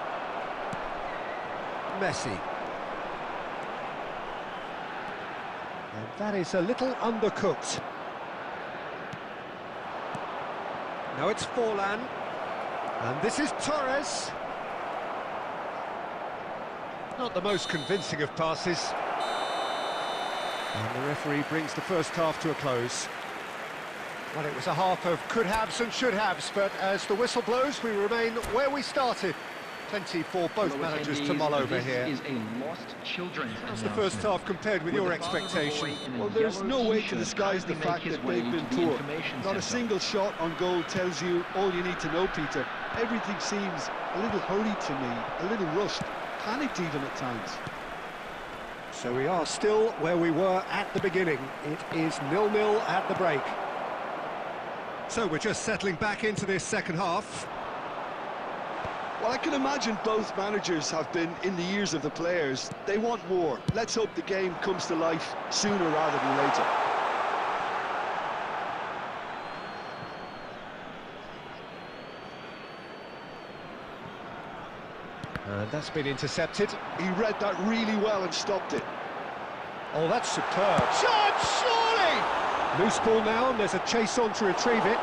Messi. And that is a little undercooked. Now it's Forlan. And this is Torres. Not the most convincing of passes. And the referee brings the first half to a close. Well, it was a half of could-haves and should-haves, but as the whistle blows, we remain where we started. Plenty for both managers to mull over here. This is a lost children's How's the first half compared with your expectation? Well, there's no way to disguise the fact that they've been poor. Not a single shot on goal tells you all you need to know, Peter. Everything seems a little hurried to me, a little rushed, panicked even at times. So we are still where we were at the beginning. It is 0-0 at the break. So we're just settling back into this second half. Well, I can imagine both managers have been in the ears of the players. They want more. Let's hope the game comes to life sooner rather than later. And that's been intercepted. He read that really well and stopped it. Oh, that's superb. Shot, surely! Loose ball now, and there's a chase on to retrieve it.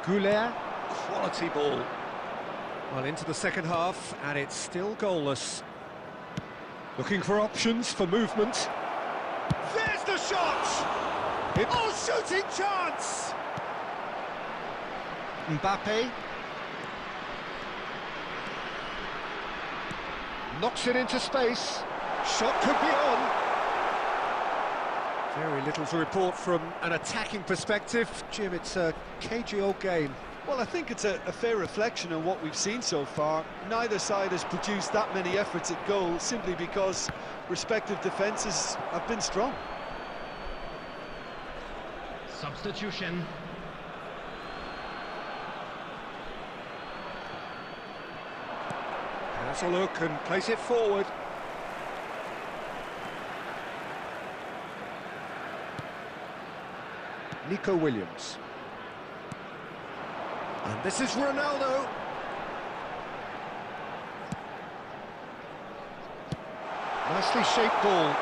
Goulet, quality ball. Well, into the second half, and it's still goalless. Looking for options for movement. There's the shot! Oh, shooting chance! Mbappe. knocks it into space. Shot could be on. Very little to report from an attacking perspective. Jim, it's a cagey old game. Well, I think it's a fair reflection on what we've seen so far. Neither side has produced that many efforts at goal simply because respective defences have been strong. Substitution. Has a look and place it forward. Nico Williams. And this is Ronaldo. Nicely shaped ball.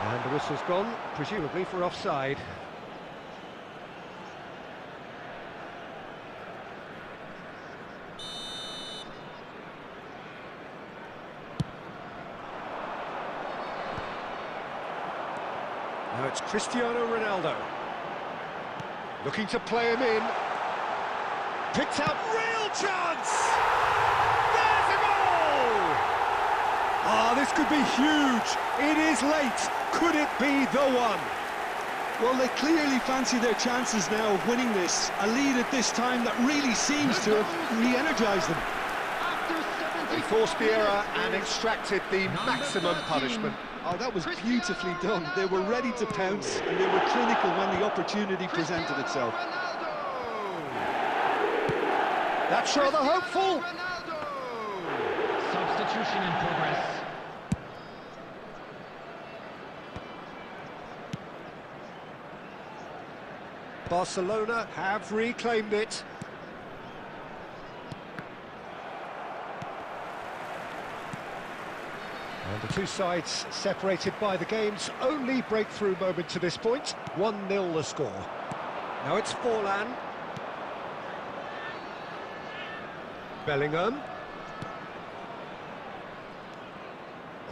And the whistle's gone, presumably for offside. Now it's Cristiano Ronaldo. Looking to play him in. Picked out, real chance! There's a goal! Ah, this could be huge. It is late. Could it be the one? Well, they clearly fancy their chances now of winning this. A lead at this time that really seems to have re-energised them. They forced the error and extracted the maximum punishment. Oh, that was beautifully done. They were ready to pounce, and they were clinical when the opportunity presented itself. That's rather hopeful. Substitution in progress. Barcelona have reclaimed it. And the two sides separated by the game's only breakthrough moment to this point. 1-0 the score. Now it's Forlan. Bellingham.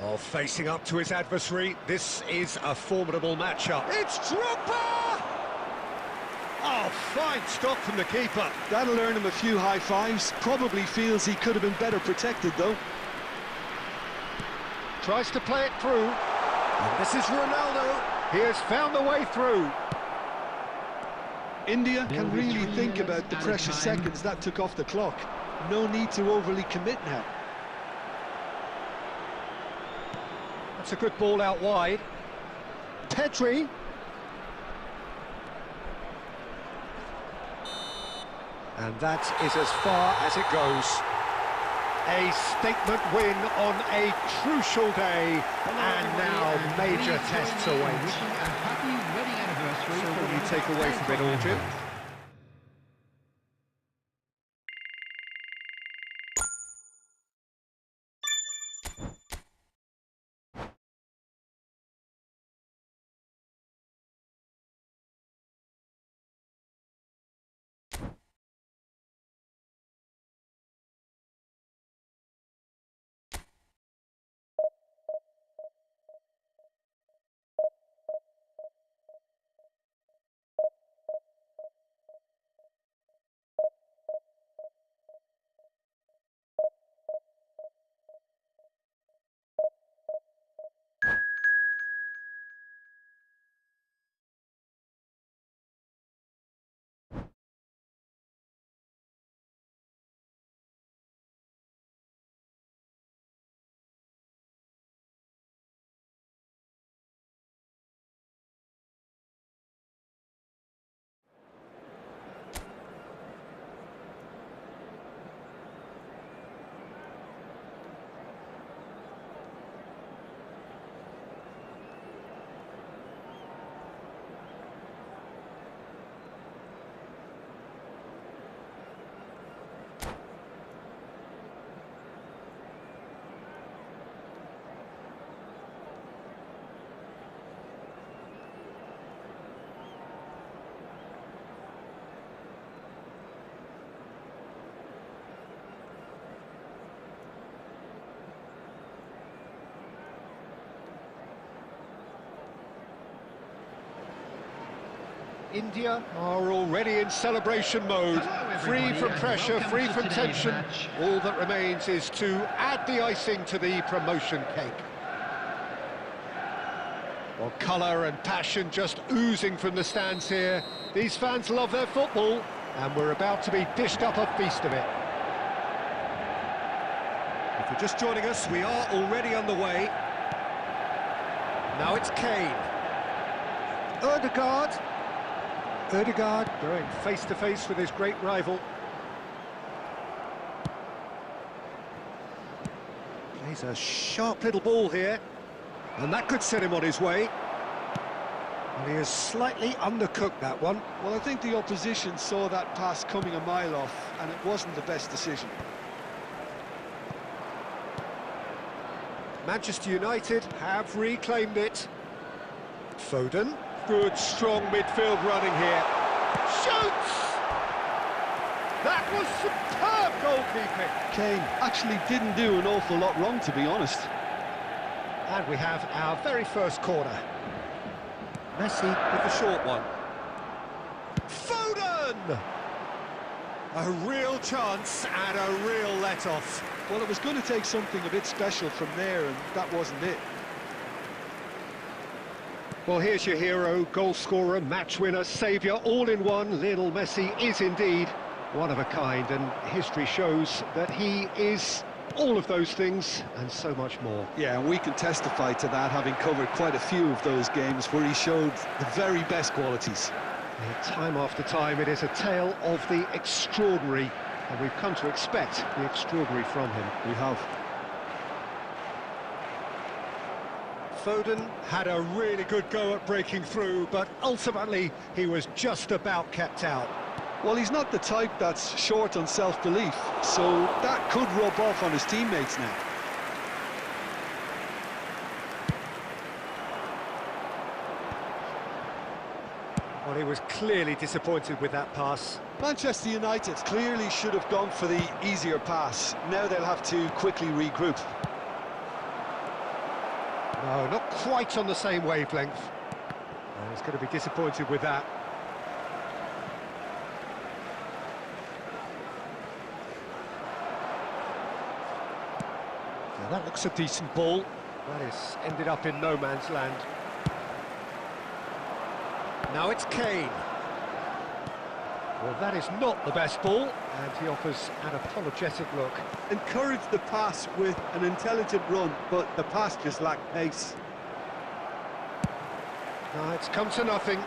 Oh, facing up to his adversary. This is a formidable matchup. It's Drogba! Oh, fine stop from the keeper. That'll earn him a few high fives. Probably feels he could have been better protected, though. Tries to play it through. And this is Ronaldo. He has found the way through. India can really think about the precious seconds that took off the clock. No need to overly commit now. That's a good ball out wide. Pedri. And that is as far as it goes. A statement win on a crucial day, and now major tests await. So what do you take away from it all, Jim? India are already in celebration mode. Free from pressure, free from tension. All that remains is to add the icing to the promotion cake. Well, colour and passion just oozing from the stands here. These fans love their football, and we're about to be dished up a feast of it. If you're just joining us, we are already underway. Now it's Kane. Ødegaard going face-to-face with his great rival. Plays a sharp little ball here, and that could set him on his way. And he has slightly undercooked that one. Well, I think the opposition saw that pass coming a mile off, and it wasn't the best decision. Manchester United have reclaimed it. Foden. Good, strong midfield running here. Shoots! That was superb goalkeeping. Kane actually didn't do an awful lot wrong, to be honest. And we have our very first corner. Messi with the short one. Foden! A real chance and a real let-off. Well, it was going to take something a bit special from there, and that wasn't it. Well, here's your hero, goal scorer, match winner, saviour, all in one. Lionel Messi is indeed one of a kind, and history shows that he is all of those things and so much more. Yeah, and we can testify to that, having covered quite a few of those games where he showed the very best qualities. Yeah, time after time, it is a tale of the extraordinary, and we've come to expect the extraordinary from him. We have. Foden had a really good go at breaking through, but ultimately he was just about kept out. Well, he's not the type that's short on self-belief, so that could rub off on his teammates now. Well, he was clearly disappointed with that pass. Manchester United clearly should have gone for the easier pass. Now they'll have to quickly regroup. No, not quite on the same wavelength. And he's going to be disappointed with that. Now that looks a decent ball. That is ended up in no man's land. Now it's Kane. Well, that is not the best ball, and he offers an apologetic look. Encouraged the pass with an intelligent run, but the pass just lacked pace. No, it's come to nothing.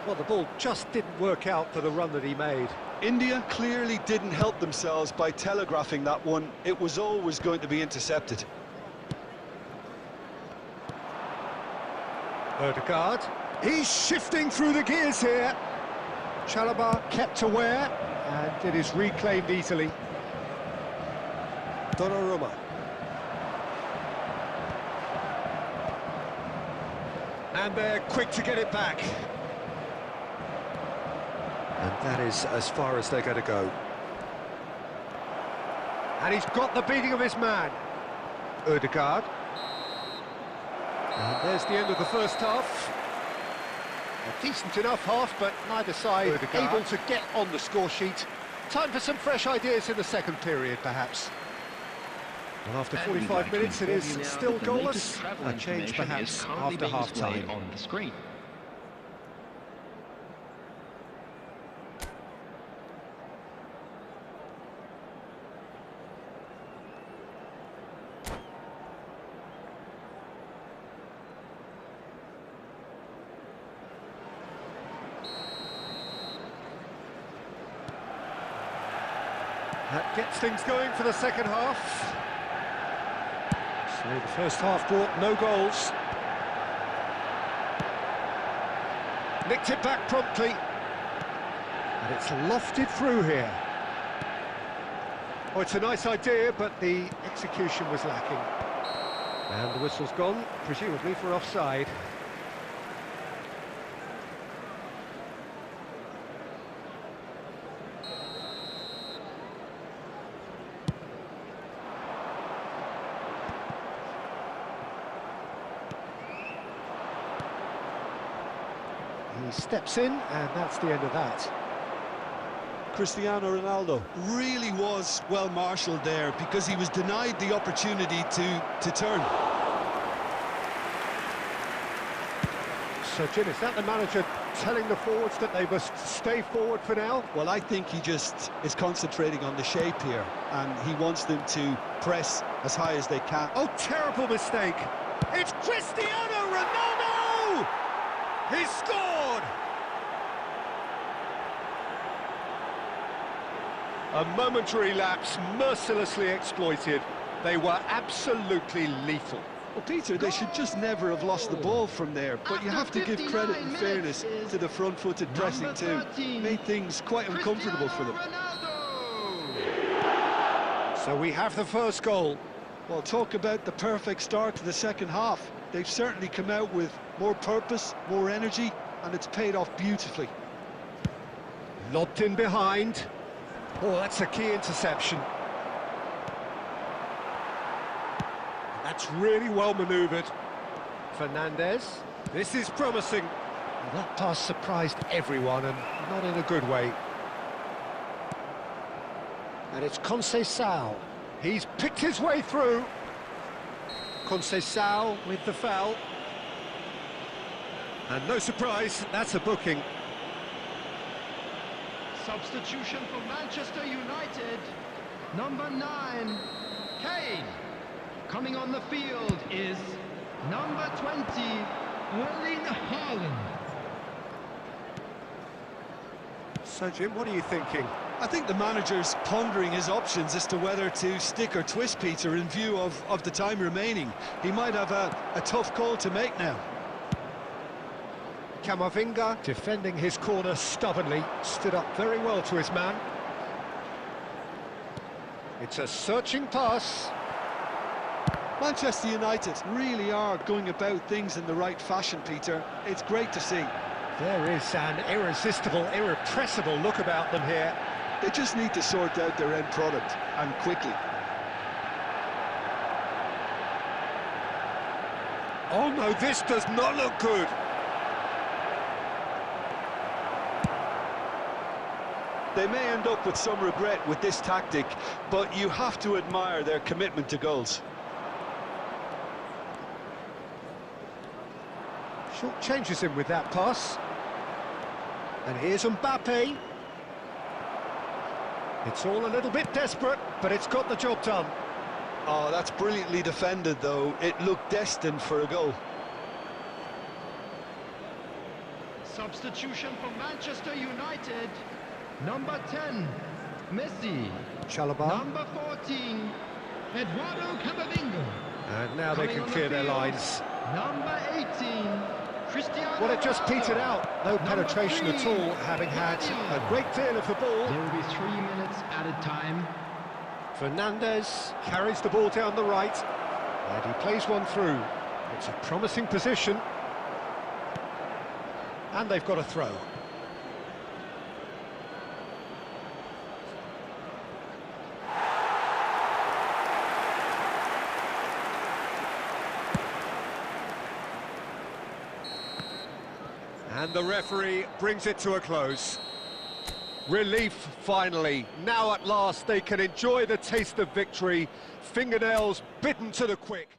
Well, the ball just didn't work out for the run that he made. India clearly didn't help themselves by telegraphing that one. It was always going to be intercepted. Ødegaard. He's shifting through the gears here. Chalobah kept aware, and it is reclaimed easily. Donnarumma. And they're quick to get it back. And that is as far as they're going to go. And he's got the beating of his man. Ødegaard. And there's the end of the first half. A decent enough half, but neither side able to get on the score sheet. Time for some fresh ideas in the second period, perhaps. Well, after 45 minutes, it is still goalless. A change, perhaps, after half-time. On the screen. That gets things going for the second half. So the first half brought no goals. Nicked it back promptly. And it's lofted through here. Oh, it's a nice idea, but the execution was lacking. And the whistle's gone, presumably for offside. He steps in, and that's the end of that. Cristiano Ronaldo really was well marshalled there because he was denied the opportunity to turn. So, Jim, is that the manager telling the forwards that they must stay forward for now? Well, I think he just is concentrating on the shape here, and he wants them to press as high as they can. Oh, terrible mistake. It's Cristiano Ronaldo! He's scored! A momentary lapse, mercilessly exploited. They were absolutely lethal. Well, Peter, they should just never have lost the ball from there, but you have to give credit and fairness to the front-footed pressing too. Made things quite uncomfortable for them. So we have the first goal. Well, talk about the perfect start to the second half. They've certainly come out with more purpose, more energy, and it's paid off beautifully. Lobbed in behind. Oh, that's a key interception. That's really well manoeuvred. Fernandez. This is promising. Well, that pass surprised everyone, and not in a good way. And it's Conceição. He's picked his way through. Conceição with the foul. And no surprise, that's a booking. Substitution for Manchester United. Number 9, Hain. Coming on the field is number 20, Erling Haaland. So, Jim, what are you thinking? I think the manager's pondering his options as to whether to stick or twist, Peter, in view of the time remaining. He might have a tough call to make now. Camavinga, defending his corner stubbornly, stood up very well to his man. It's a searching pass. Manchester United really are going about things in the right fashion, Peter. It's great to see. There is an irresistible, irrepressible look about them here. They just need to sort out their end product, and quickly. Oh no, this does not look good. They may end up with some regret with this tactic, but you have to admire their commitment to goals. Short changes him with that pass. And here's Mbappe. It's all a little bit desperate, but it's got the job done. Oh, that's brilliantly defended, though. It looked destined for a goal. Substitution for Manchester United. Number 10, Messi. Chalobah. Number 14, Eduardo Camavinga. And now they can clear their lines. Number 18, Cristiano Well, it just petered out. No penetration at all, having had a great deal of the ball. There will be 3 minutes added time. Fernandez carries the ball down the right. And he plays one through. It's a promising position. And they've got a throw. And the referee brings it to a close. Relief, finally. Now at last they can enjoy the taste of victory. Fingernails bitten to the quick.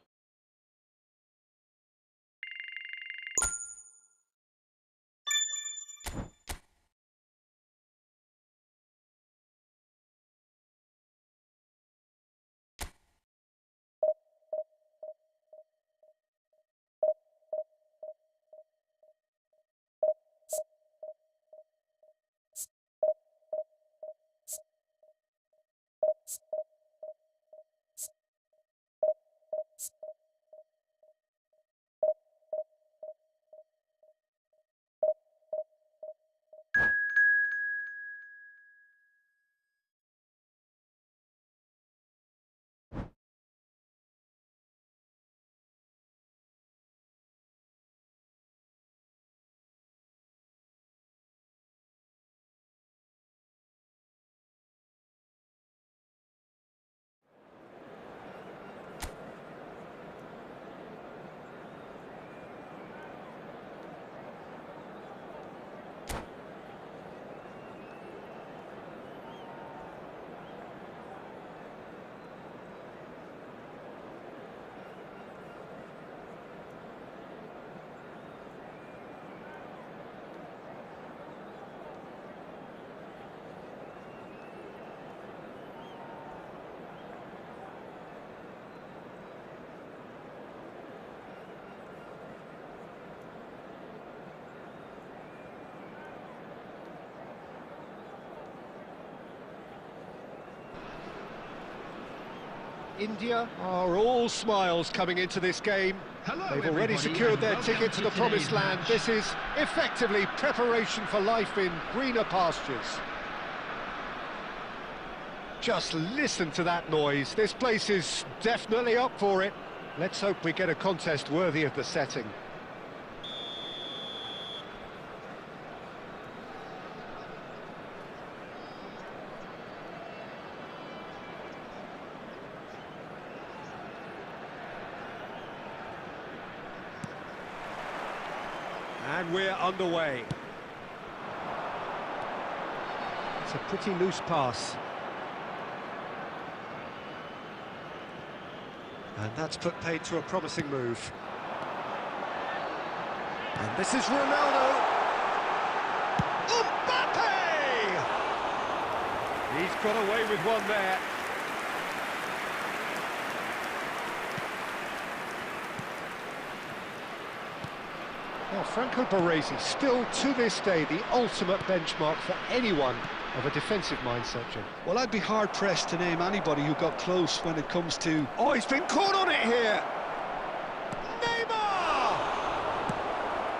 India are all smiles coming into this game. Hello, They've already secured their ticket to the promised land. This is effectively preparation for life in greener pastures. Just listen to that noise. This place is definitely up for it. Let's hope we get a contest worthy of the setting. And we're underway. It's a pretty loose pass. And that's put paid to a promising move. And this is Ronaldo. Mbappe! He's got away with one there. Well, Franco Baresi, still to this day, the ultimate benchmark for anyone of a defensive mindset, Jim. Well, I'd be hard-pressed to name anybody who got close when it comes to... Oh, he's been caught on it here! Neymar!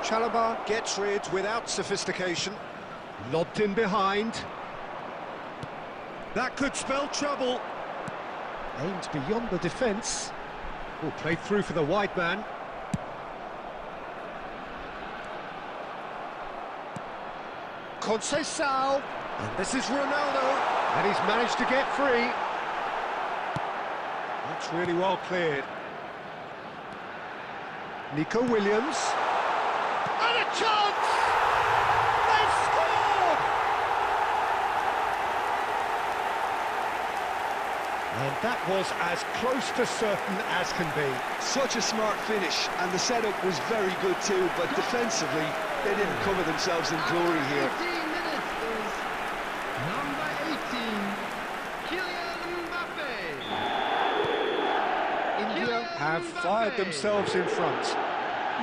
Chalobah gets rid without sophistication. Lobbed in behind. That could spell trouble. Aimed beyond the defence. Oh, played through for the wide man. Conceição, and this is Ronaldo, and he's managed to get free. That's really well cleared. Nico Williams, and a chance! They've scored! And that was as close to certain as can be. Such a smart finish, and the setup was very good too, but defensively, they didn't cover themselves in glory here. 15 minutes is number 18, Kylian Mbappe. India have fired themselves in front.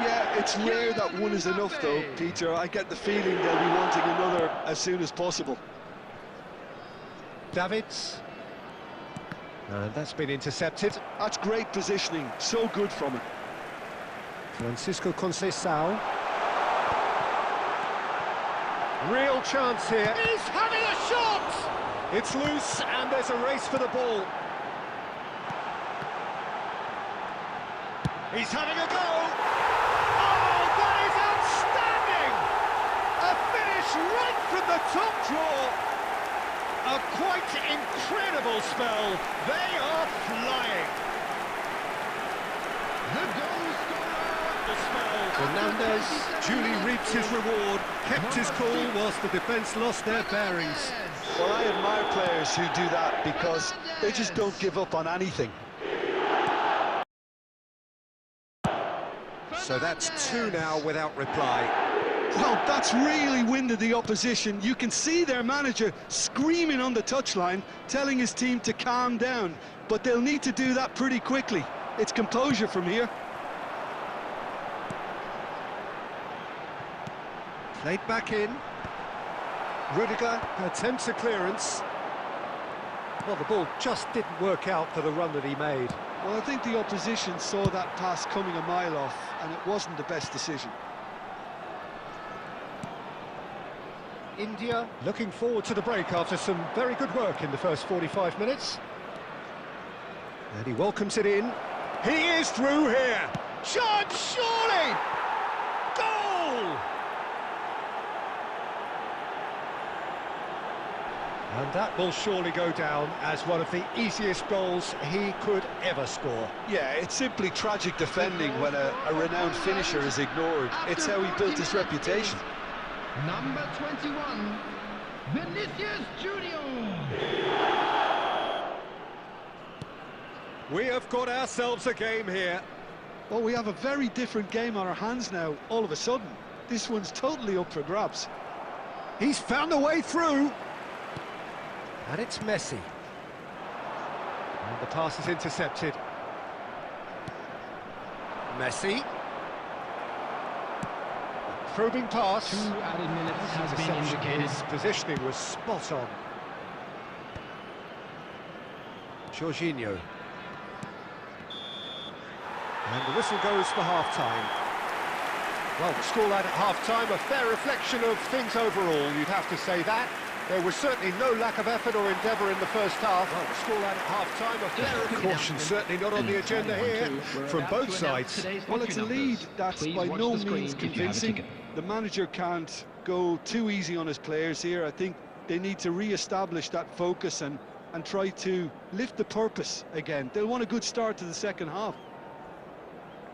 Yeah, it's rare that one is enough though, Peter. I get the feeling they'll be wanting another as soon as possible. Davids. And that's been intercepted. That's great positioning, so good from him. Francisco Conceição. Real chance here. He's having a shot! It's loose and there's a race for the ball. He's having a go! Oh, that is outstanding! A finish right from the top draw. A quite incredible spell. They are flying. The goal scorer. The spell. Fernandez duly reaps his reward, kept his cool whilst the defence lost their bearings. Well, I admire players who do that because they just don't give up on anything. So that's two now without reply. Well, that's really winded the opposition. You can see their manager screaming on the touchline, telling his team to calm down. But they'll need to do that pretty quickly. It's composure from here. Played back in. Rudiger attempts a clearance. Well, the ball just didn't work out for the run that he made. Well, I think the opposition saw that pass coming a mile off, and it wasn't the best decision. India looking forward to the break after some very good work in the first 45 minutes. And he welcomes it in. He is through here. Chance, surely! Goal! And that will surely go down as one of the easiest goals he could ever score. Yeah, it's simply tragic defending when a renowned finisher is ignored. It's how he built his reputation. Number 21, Vinicius Junior. We have got ourselves a game here. Well, we have a very different game on our hands now, all of a sudden. This one's totally up for grabs. He's found a way through. And it's Messi. And the pass is intercepted. Messi. Probing pass. 2 added minutes has been indicated. His positioning was spot on. Jorginho. And the whistle goes for half-time. Well, the scoreline at half-time, a fair reflection of things overall, you'd have to say that. There was certainly no lack of effort or endeavour in the first half. Well, the scoreline at half-time, a fair caution, certainly not on the agenda here from both sides. Well, it's a lead that's by no means convincing. The manager can't go too easy on his players here. I think they need to re-establish that focus and try to lift the purpose again. They'll want a good start to the second half.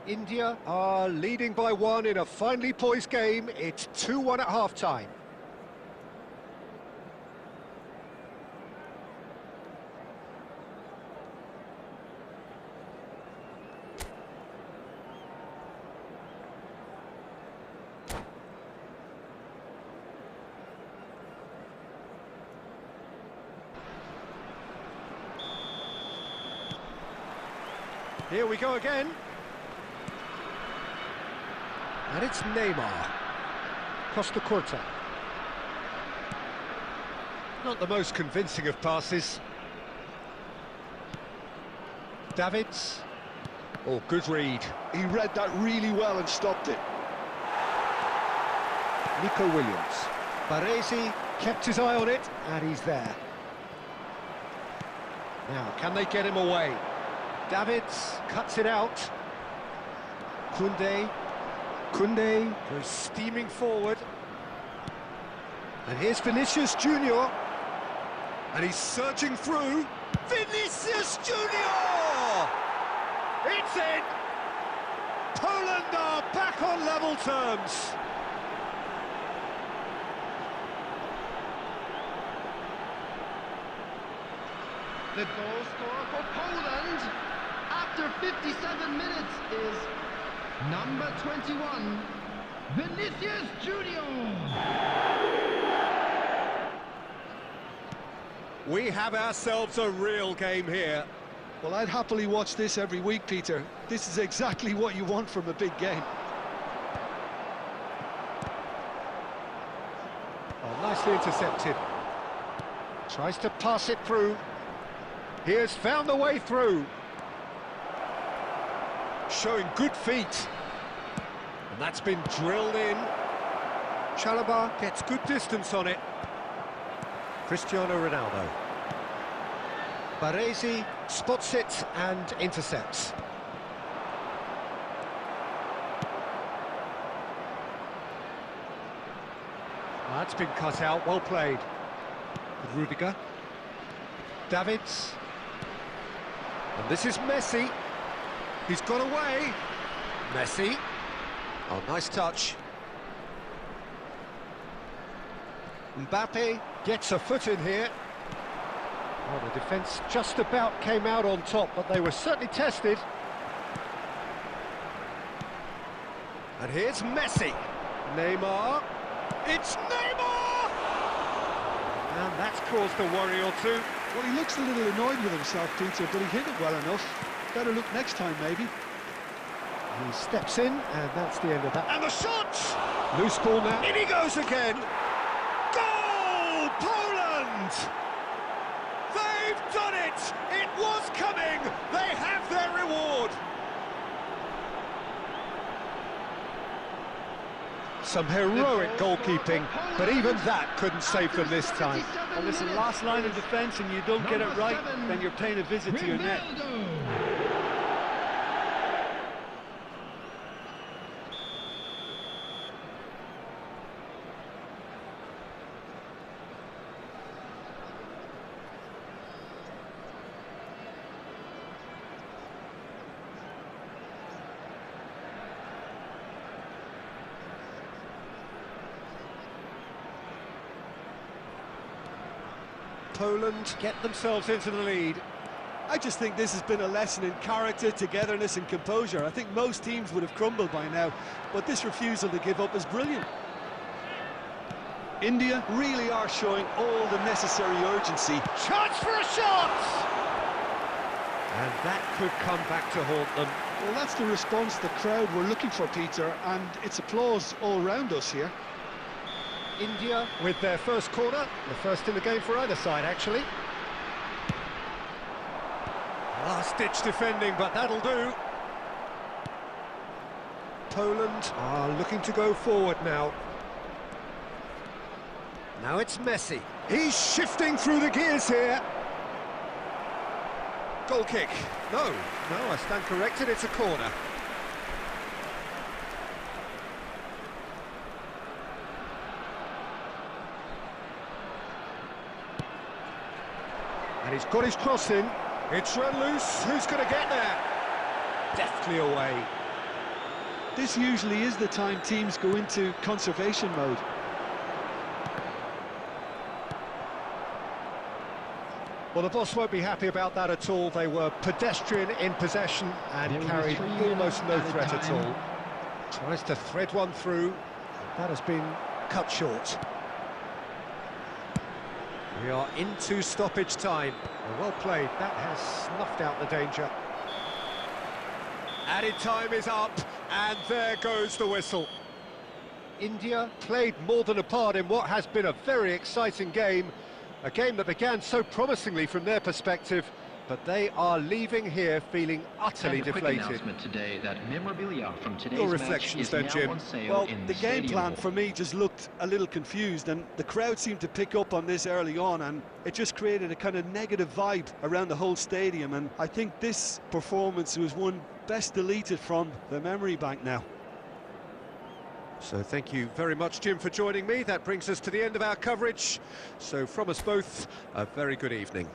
India are leading by 1 in a finely poised game. It's 2-1 at half-time. Here we go again. And it's Neymar. Costa Curta. Not the most convincing of passes. Davids. Oh, good read. He read that really well and stopped it. Nico Williams. Baresi kept his eye on it, and he's there. Now, can they get him away? Davids cuts it out. Koundé goes steaming forward. And here's Vinicius Junior. And he's surging through. Vinicius Junior! It's in! Poland are back on level terms. The goal scorer for Poland after 57 minutes is number 21, Vinicius Junior. We have ourselves a real game here. Well, I'd happily watch this every week, Peter. This is exactly what you want from a big game. Oh, nicely intercepted. Tries to pass it through. He has found the way through. Showing good feet. And that's been drilled in. Chalobah gets good distance on it. Cristiano Ronaldo. Baresi spots it and intercepts. That's been cut out, well played. With Rudiger. Davids. And this is Messi. He's got away. Messi. Oh, nice touch. Mbappe gets a foot in here. Well, the defence just about came out on top, but they were certainly tested. And here's Messi. Neymar. It's Neymar! And that's caused a worry or two. Well, he looks a little annoyed with himself, Peter, but he hit it well enough. Better look next time, maybe. He steps in, and that's the end of that. And the shot! Loose ball now. In he goes again. Goal! Poland! They've done it! It was coming! They have their reward! Some heroic goalkeeping, but even that couldn't save them this time. Well, listen, last line of defence and you don't get it right, then you're paying a visit to your net. Poland get themselves into the lead. I just think this has been a lesson in character, togetherness and composure. I think most teams would have crumbled by now, but this refusal to give up is brilliant. India really are showing all the necessary urgency. Chance for a shot! And that could come back to haunt them. Well, that's the response the crowd were looking for, Peter, and it's applause all round us here. India with their first corner, the first in the game for either side, actually. Last-ditch defending, but that'll do. Poland are looking to go forward now. Now it's Messi. He's shifting through the gears here. Goal kick. No, I stand corrected, it's a corner. And he's got his cross in. It's run loose. Who's going to get there? Deftly away. This usually is the time teams go into conservation mode. Well, the boss won't be happy about that at all. They were pedestrian in possession and carried almost no threat at all. Tries to thread one through. That has been cut short. We are into stoppage time. Well played. That has snuffed out the danger. Added time is up, and there goes the whistle. India played more than a part in what has been a very exciting game. A game that began so promisingly from their perspective, but they are leaving here feeling utterly deflated. Announcement today that memorabilia from today's Your match reflections is then, now Jim? on sale Well, in the game Stadium plan Hall. for me just looked a little confused, and the crowd seemed to pick up on this early on, and it just created a kind of negative vibe around the whole stadium, and I think this performance was one best deleted from the memory bank now. So thank you very much, Jim, for joining me. That brings us to the end of our coverage. So from us both, a very good evening.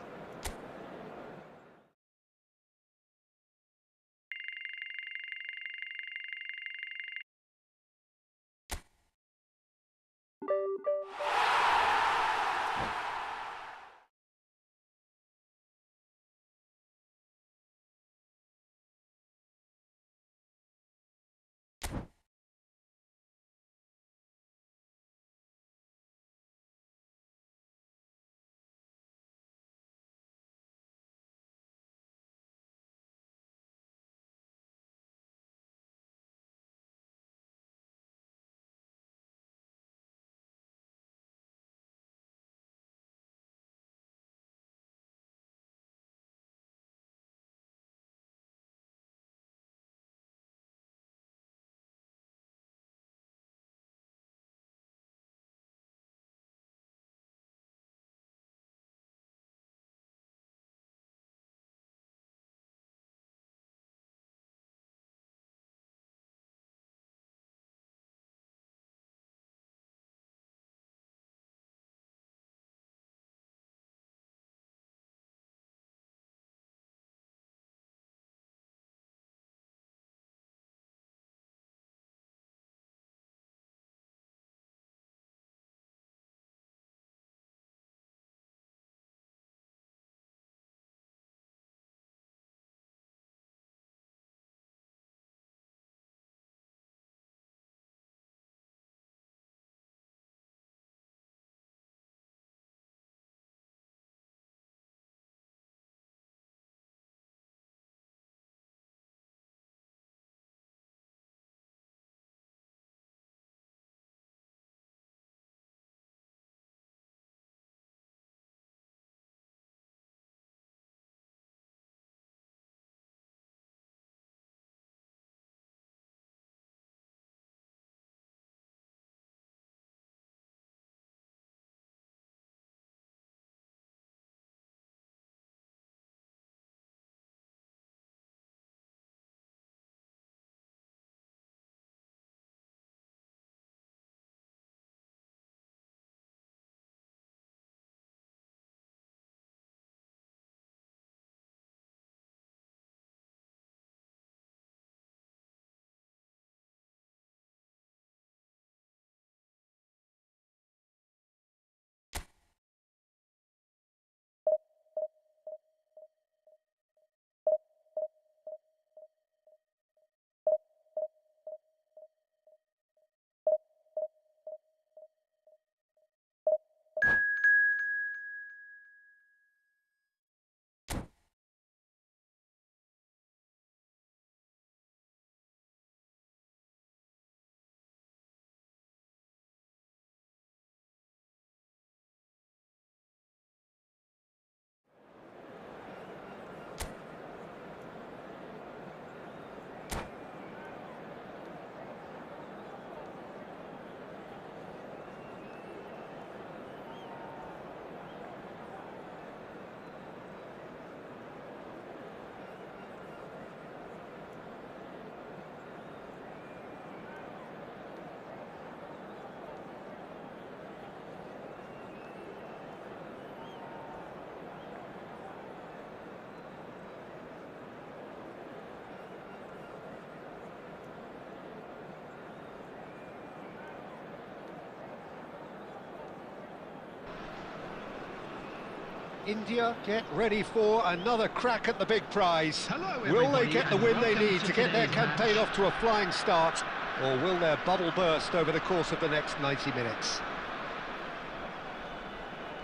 India get ready for another crack at the big prize. Hello, will they everybody, get the and win they welcome need to to get their today's campaign match. off to a flying start, or will their bubble burst over the course of the next 90 minutes?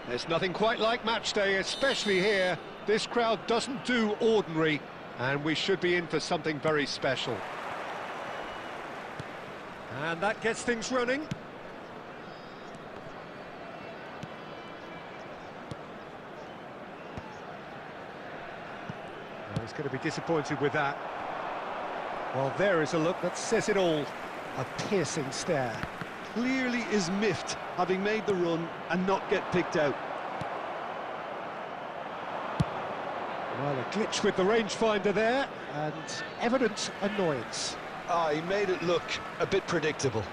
There's nothing quite like match day, especially here. This crowd doesn't do ordinary, and we should be in for something very special. And that gets things running. He's going to be disappointed with that. Well, there is a look that says it all. A piercing stare. Clearly is miffed, having made the run and not get picked out. Well, a glitch with the rangefinder there, and evident annoyance. Ah, he made it look a bit predictable.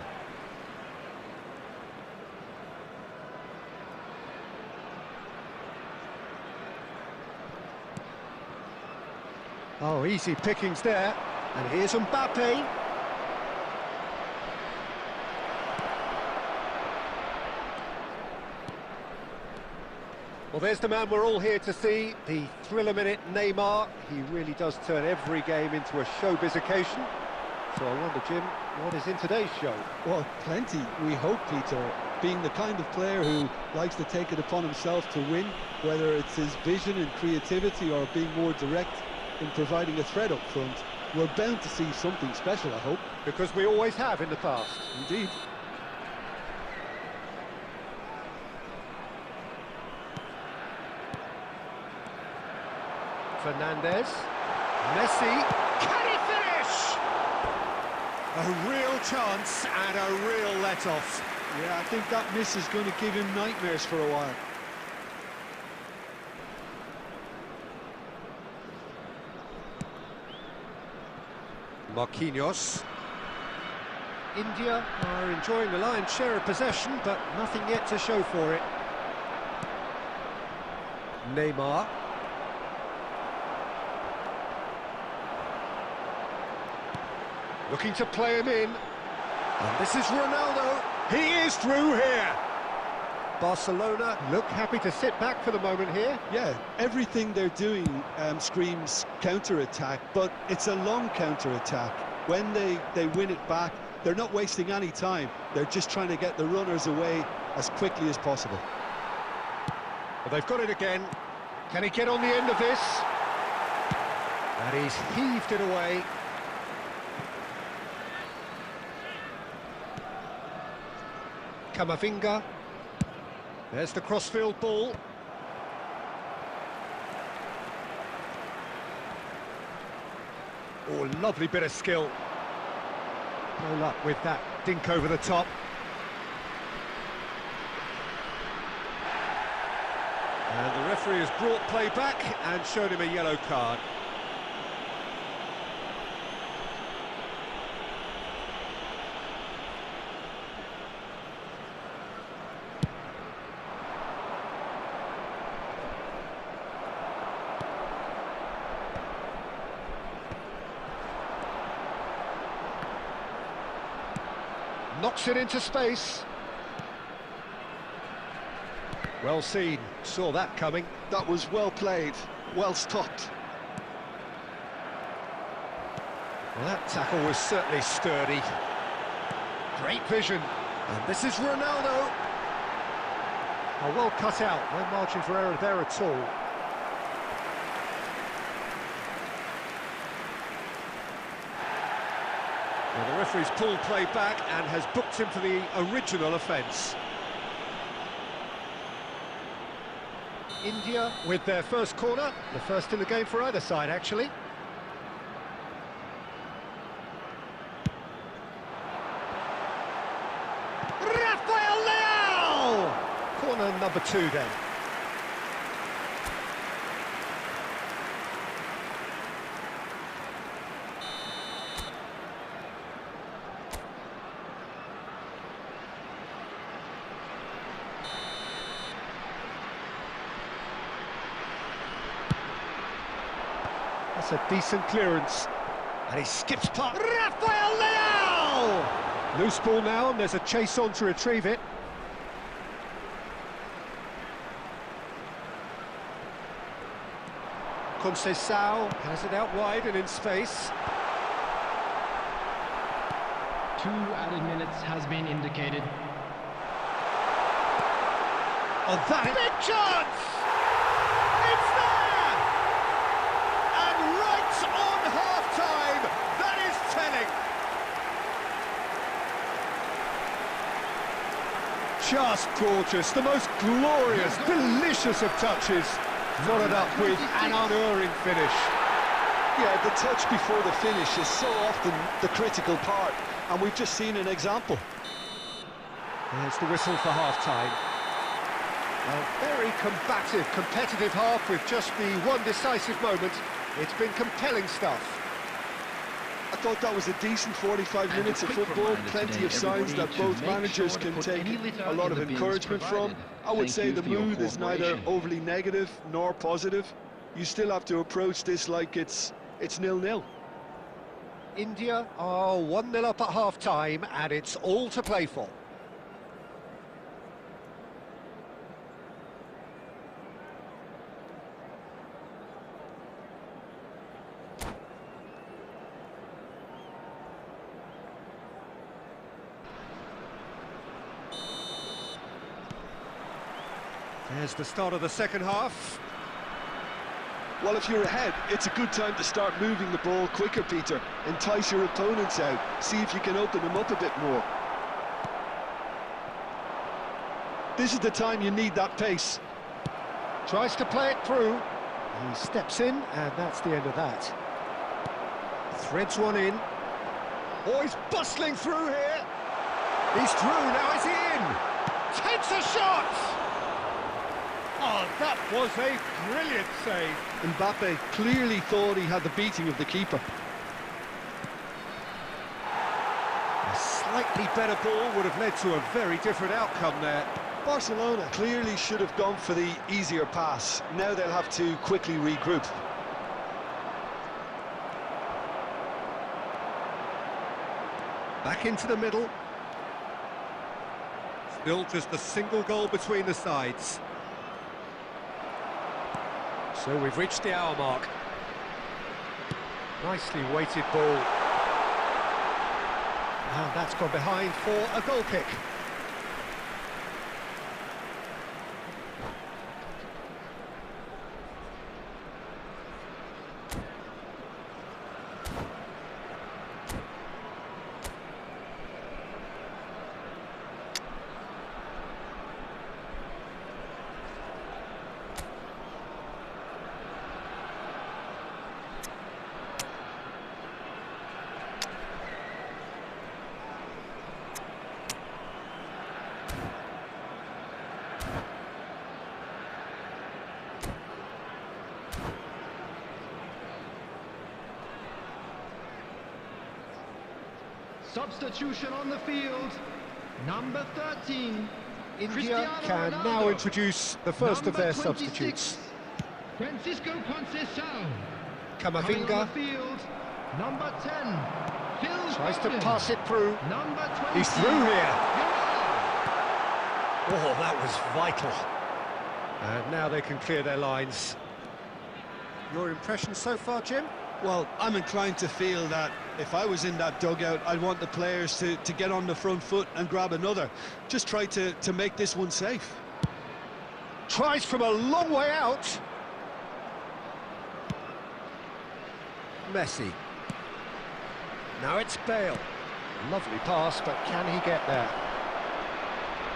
Oh, easy pickings there. And here's Mbappe. Well, there's the man we're all here to see, the thriller-minute Neymar. He really does turn every game into a showbiz occasion. So I wonder, Jim, what is in today's show? Well, plenty, we hope, Peter. Being the kind of player who likes to take it upon himself to win, whether it's his vision and creativity or being more direct in providing a threat up front, we're bound to see something special, I hope. Because we always have in the past. Indeed. Fernandez. Messi. Can he finish? A real chance and a real let-off. Yeah, I think that miss is going to give him nightmares for a while. Marquinhos. India are enjoying the lion's share of possession, but nothing yet to show for it. Neymar. Looking to play him in. And this is Ronaldo. He is through here. Barcelona look happy to sit back for the moment here. Yeah, everything they're doing screams counter-attack, but it's a long counter-attack. When they win it back, they're not wasting any time. They're just trying to get the runners away as quickly as possible. Well, they've got it again. Can he get on the end of this? And he's heaved it away. Camavinga. There's the crossfield ball. Oh, lovely bit of skill. No luck with that dink over the top. And the referee has brought play back and showed him a yellow card. Knocks it into space. Well seen, saw that coming. That was well played, well stopped. Well, that tackle was certainly sturdy. Great vision. And this is Ronaldo. Oh, well cut out, no margin for error there at all. Well, the referee's pulled play back and has booked him for the original offence. India with their first corner, the first in the game for either side, actually. Rafael Leao! Corner number 2 then. That's a decent clearance. And he skips past Rafael Leao! Loose ball now, and there's a chase on to retrieve it. Conceição has it out wide and in space. 2 added minutes has been indicated. Oh, that is... Big chance! It's there! And right on half-time, that is telling. Just gorgeous, the most glorious, delicious of touches, followed up with an unerring finish. Yeah, the touch before the finish is so often the critical part, and we've just seen an example. There's the whistle for half-time. A very combative, competitive half with just the one decisive moment. It's been compelling stuff. I thought that was a decent 45 minutes of football, plenty of signs that both managers can take a lot of encouragement from. I would say the mood is neither overly negative nor positive. You still have to approach this like it's 0-0. India are 1-0 up at half-time, and it's all to play for. There's the start of the second half. Well, if you're ahead, it's a good time to start moving the ball quicker, Peter. Entice your opponents out. See if you can open them up a bit more. This is the time you need that pace. Tries to play it through. He steps in, and that's the end of that. Threads one in. Oh, he's bustling through here. He's through, now is he in? Takes a shot! Oh, that was a brilliant save. Mbappe clearly thought he had the beating of the keeper. A slightly better ball would have led to a very different outcome there. Barcelona clearly should have gone for the easier pass. Now they'll have to quickly regroup. Back into the middle. Still just a single goal between the sides. So we've reached the hour mark. Nicely weighted ball. And that's gone behind for a goal kick. Substitution on the field, number 13. India can now introduce the first of their substitutes. Francisco Conceição. Camavinga Field, number 10. tries to pass it through. Number 20. He's through here. Oh, that was vital. And now they can clear their lines. Your impression so far, Jim? Well, I'm inclined to feel that if I was in that dugout, I'd want the players to get on the front foot and grab another. Just try to make this one safe. Tries from a long way out. Messi. Now it's Bale. Lovely pass, but can he get there?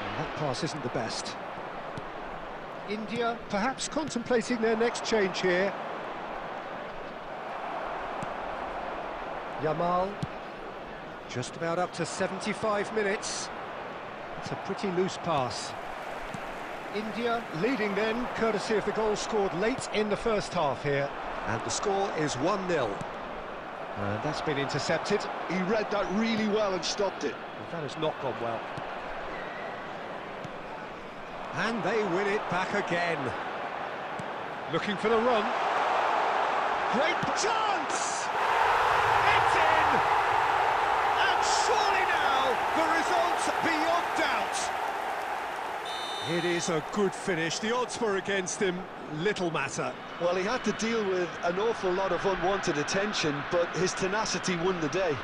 And that pass isn't the best. India perhaps contemplating their next change here. Yamal, just about up to 75 minutes. It's a pretty loose pass. India leading then, courtesy of the goal scored late in the first half here. And the score is 1-0. And that's been intercepted. He read that really well and stopped it. That has not gone well. And they win it back again. Looking for the run. Great chance! It's in! And surely now, the result's beyond doubt. It is a good finish. The odds were against him. little matter. Well, he had to deal with an awful lot of unwanted attention, but his tenacity won the day.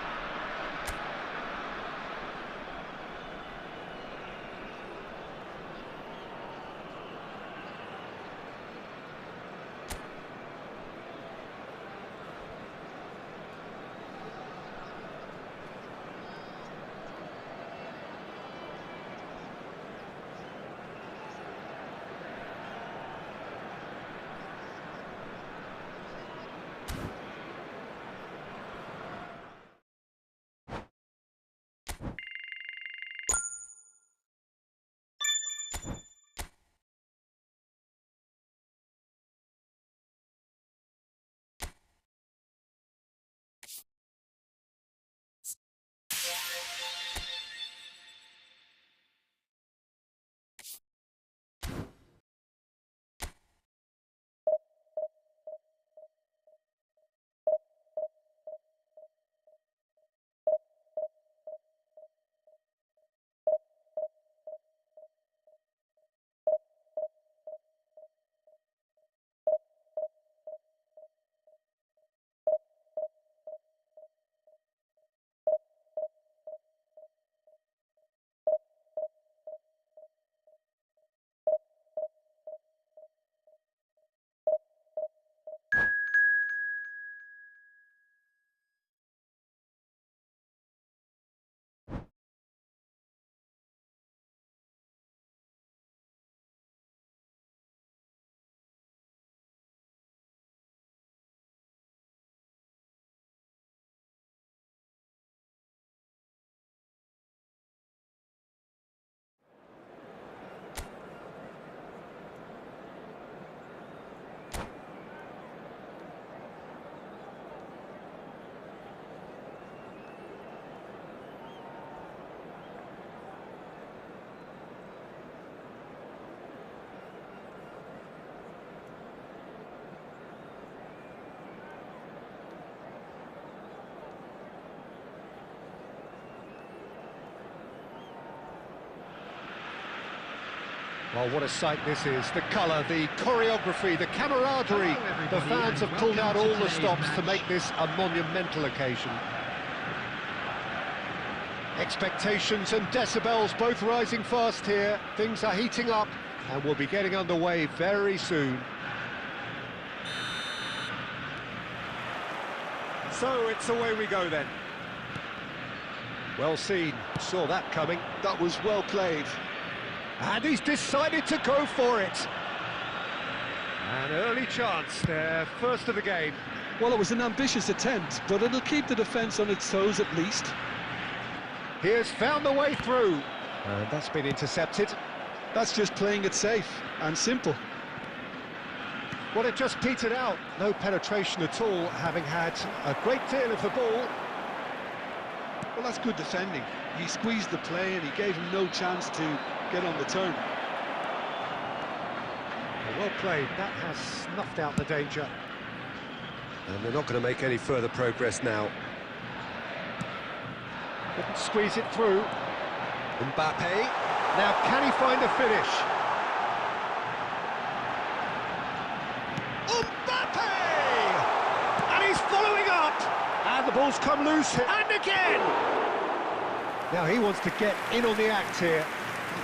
Well, what a sight this is. The colour, the choreography, the camaraderie. The fans have pulled out all the stops to make this a monumental occasion. Expectations and decibels both rising fast here. Things are heating up and we'll be getting underway very soon. So it's away we go then. Well seen, saw that coming. That was well played. And he's decided to go for it. An early chance there, first of the game. Well, it was an ambitious attempt, but it'll keep the defence on its toes at least. He has found the way through. And that's been intercepted. That's just playing it safe and simple. Well, it just petered out. No penetration at all, having had a great deal of the ball. Well, that's good defending. He squeezed the play and he gave him no chance to get on the turn. Well played. That has snuffed out the danger. And they're not going to make any further progress now. Couldn't squeeze it through. Mbappe. Now, can he find a finish? Mbappe! And he's following up! And the ball's come loose, and again! Now he wants to get in on the act here.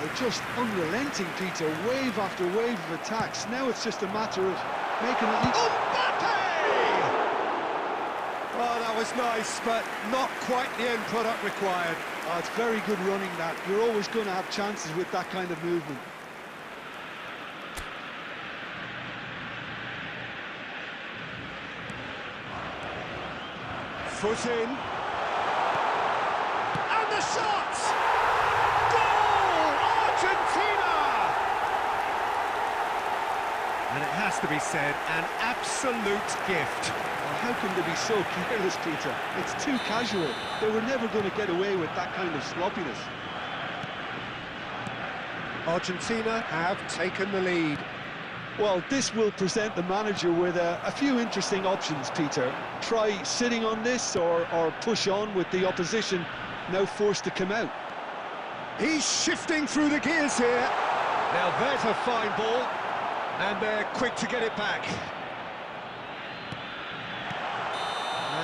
They're just unrelenting, Peter. Wave after wave of attacks. Now it's just a matter of making it... Mbappe! Oh, that was nice, but not quite the end product required. Oh, it's very good running, that. You're always going to have chances with that kind of movement. Foot in. And the shot! Goal! Argentina! And it has to be said, an absolute gift. Well, how can they be so careless, Peter? It's too casual. They were never going to get away with that kind of sloppiness. Argentina have taken the lead. Well, this will present the manager with a few interesting options, Peter. Try sitting on this or push on with the opposition now forced to come out. He's shifting through the gears here. Now there's a fine ball. And they're quick to get it back.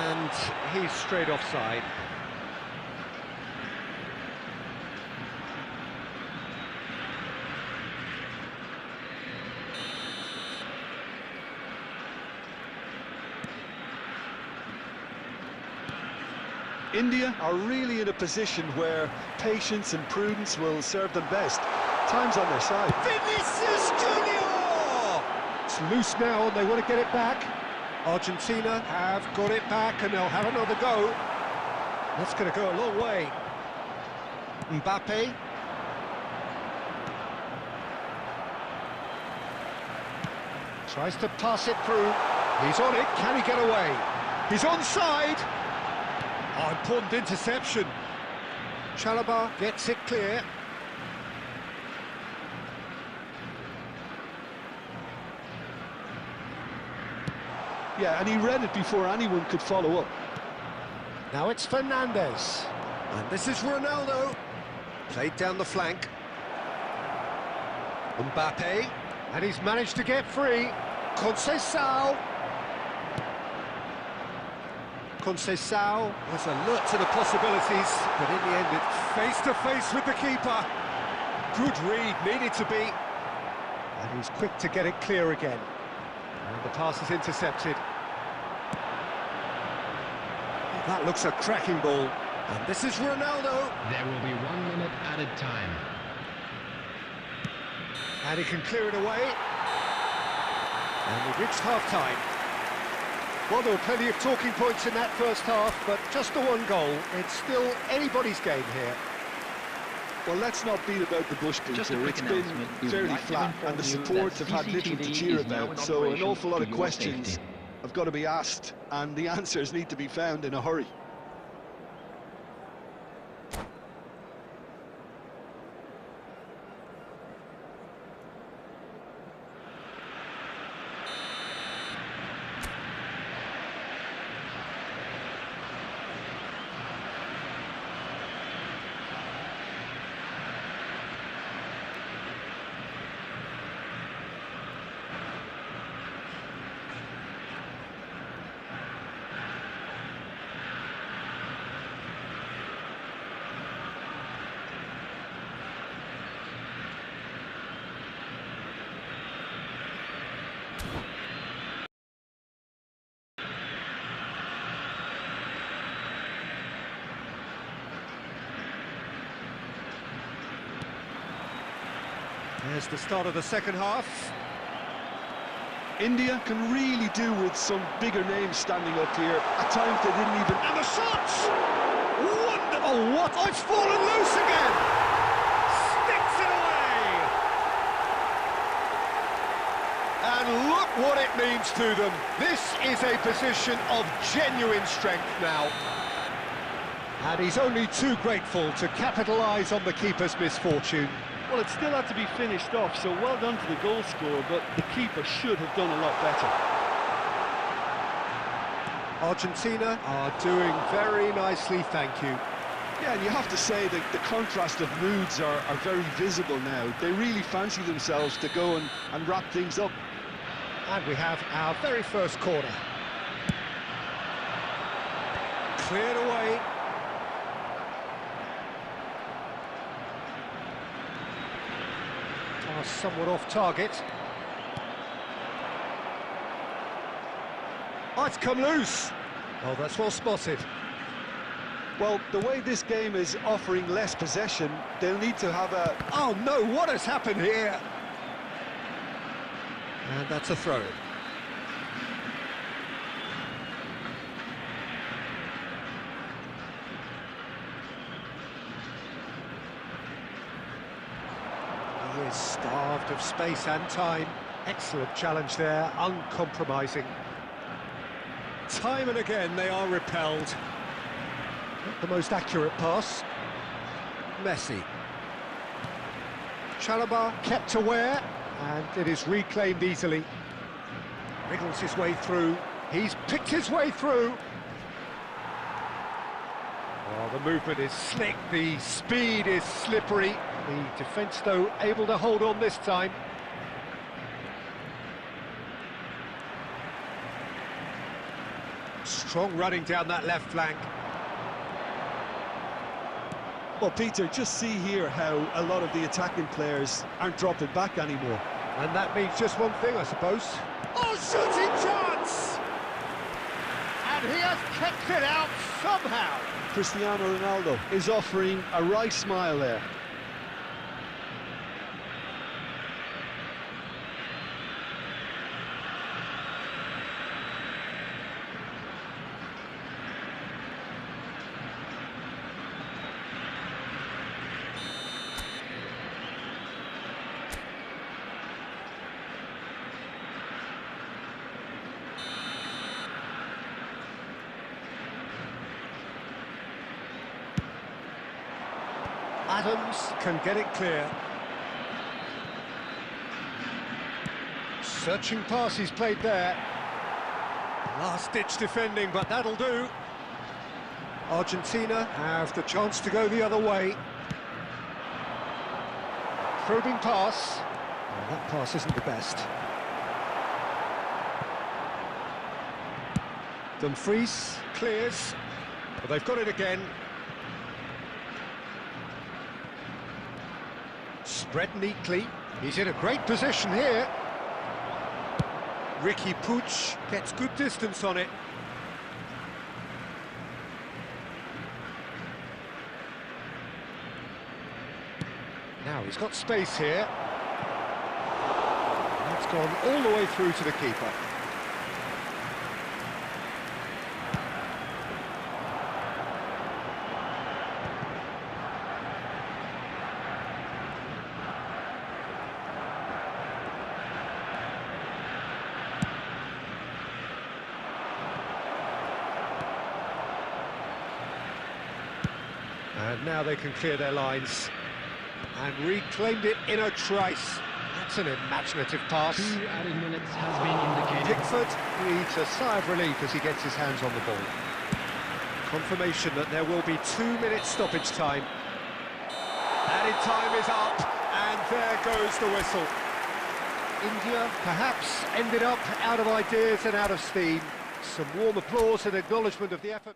And he's straight offside. India are really in a position where patience and prudence will serve them best. Time's on their side. Vinicius Junior! It's loose now and they want to get it back. Argentina have got it back and they'll have another go. That's going to go a long way. Mbappe. Tries to pass it through. He's on it. Can he get away? He's onside. Oh, important interception. Chalaba gets it clear. Yeah, and he read it before anyone could follow up. Now it's Fernandez. And this is Ronaldo. Played down the flank. Mbappe. And he's managed to get free. Conceição. Conceição was alert to the possibilities, but in the end it's face-to-face with the keeper. Good read, needed to be. And he's quick to get it clear again. And the pass is intercepted. That looks a cracking ball. And this is Ronaldo. There will be 1 minute added time. And he can clear it away. And we've reached half-time. Well, there were plenty of talking points in that first half, but just the one goal. It's still anybody's game here. Well, let's not beat about the bush, Peter. Just a quick It's been announcement. We would fairly like to flat, inform and the you support that have had little to CCTV cheer is now about, in so an operation awful lot for of your questions safety. have got to be asked, and the answers need to be found in a hurry. There's the start of the second half. India can really do with some bigger names standing up here. At times they didn't even... And the shots! Wonderful! Oh, what? Oh, it's fallen loose again! Sticks it away! And look what it means to them. This is a position of genuine strength now. And he's only too grateful to capitalise on the keeper's misfortune. Well, it still had to be finished off, so well done to the goal scorer, but the keeper should have done a lot better. Argentina are doing very nicely, thank you. Yeah, and you have to say that the contrast of moods are very visible now. They really fancy themselves to go and wrap things up. And we have our very first corner. Cleared away. Somewhat off target. Oh, it's come loose. Oh, that's well spotted. Well, the way this game is offering less possession, they'll need to have a... Oh no, what has happened here? And that's a throw. He is starved of space and time. Excellent challenge there, uncompromising. Time and again they are repelled. Not the most accurate pass. Messi. Chalaba kept aware, and it is reclaimed easily. Wriggles his way through. He's picked his way through. Oh, the movement is slick, the speed is slippery. The defence, though, able to hold on this time. Strong running down that left flank. Well, Peter, just see here how a lot of the attacking players aren't dropping back anymore. And that means just one thing, I suppose. Oh, shooting chance! And he has kept it out somehow. Cristiano Ronaldo is offering a right smile there. Adams can get it clear. Searching pass he's played there. Last-ditch defending, but that'll do. Argentina have the chance to go the other way. Probing pass. Oh, that pass isn't the best. Dumfries clears, but they've got it again. Spread neatly. He's in a great position here. Ricky Puig gets good distance on it. Now he's got space here. That's gone all the way through to the keeper. And now they can clear their lines. And reclaimed it in a trice. That's an imaginative pass. 2 added minutes has been indicated. Pickford breathes a sigh of relief as he gets his hands on the ball. Confirmation that there will be 2-minute stoppage time. Added time is up, and there goes the whistle. India perhaps ended up out of ideas and out of steam. Some warm applause and acknowledgement of the effort.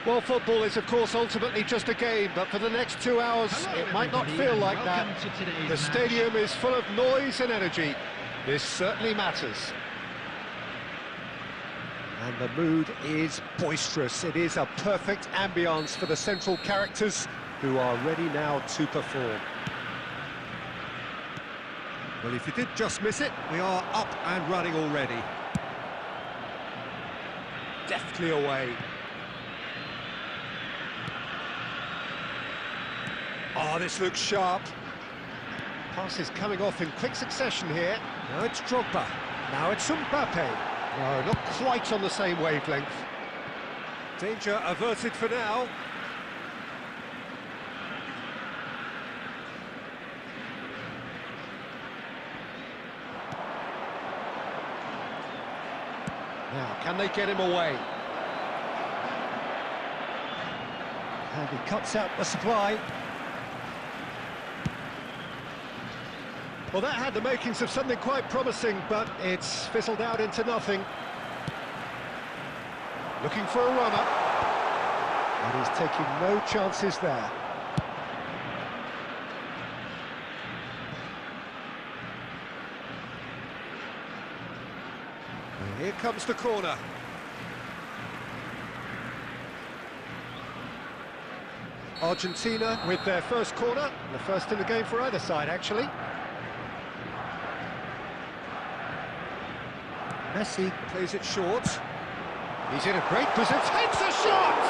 Well, football is, of course, ultimately just a game, but for the next 2 hours, it might not feel like that. The stadium is full of noise and energy. This certainly matters. And the mood is boisterous. It is a perfect ambience for the central characters who are ready now to perform. Well, if you did just miss it, we are up and running already. Deftly away. Oh, this looks sharp. Pass is coming off in quick succession here. Now it's Drogba. Now it's Mbappe. No, not quite on the same wavelength. Danger averted for now. Now, can they get him away? And he cuts out the supply. Well, that had the makings of something quite promising, but it's fizzled out into nothing. Looking for a runner. And he's taking no chances there. And here comes the corner. Argentina with their first corner, the first in the game for either side, actually. Messi plays it short. He's in a great position, takes a shot!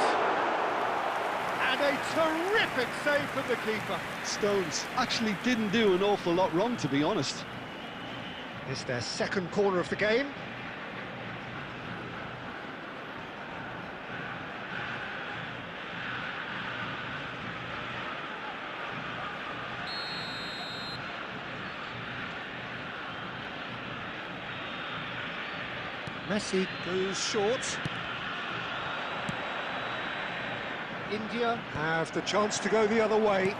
And a terrific save from the keeper. Stones actually didn't do an awful lot wrong, to be honest. It's their second corner of the game. Messi goes short. India have the chance to go the other way.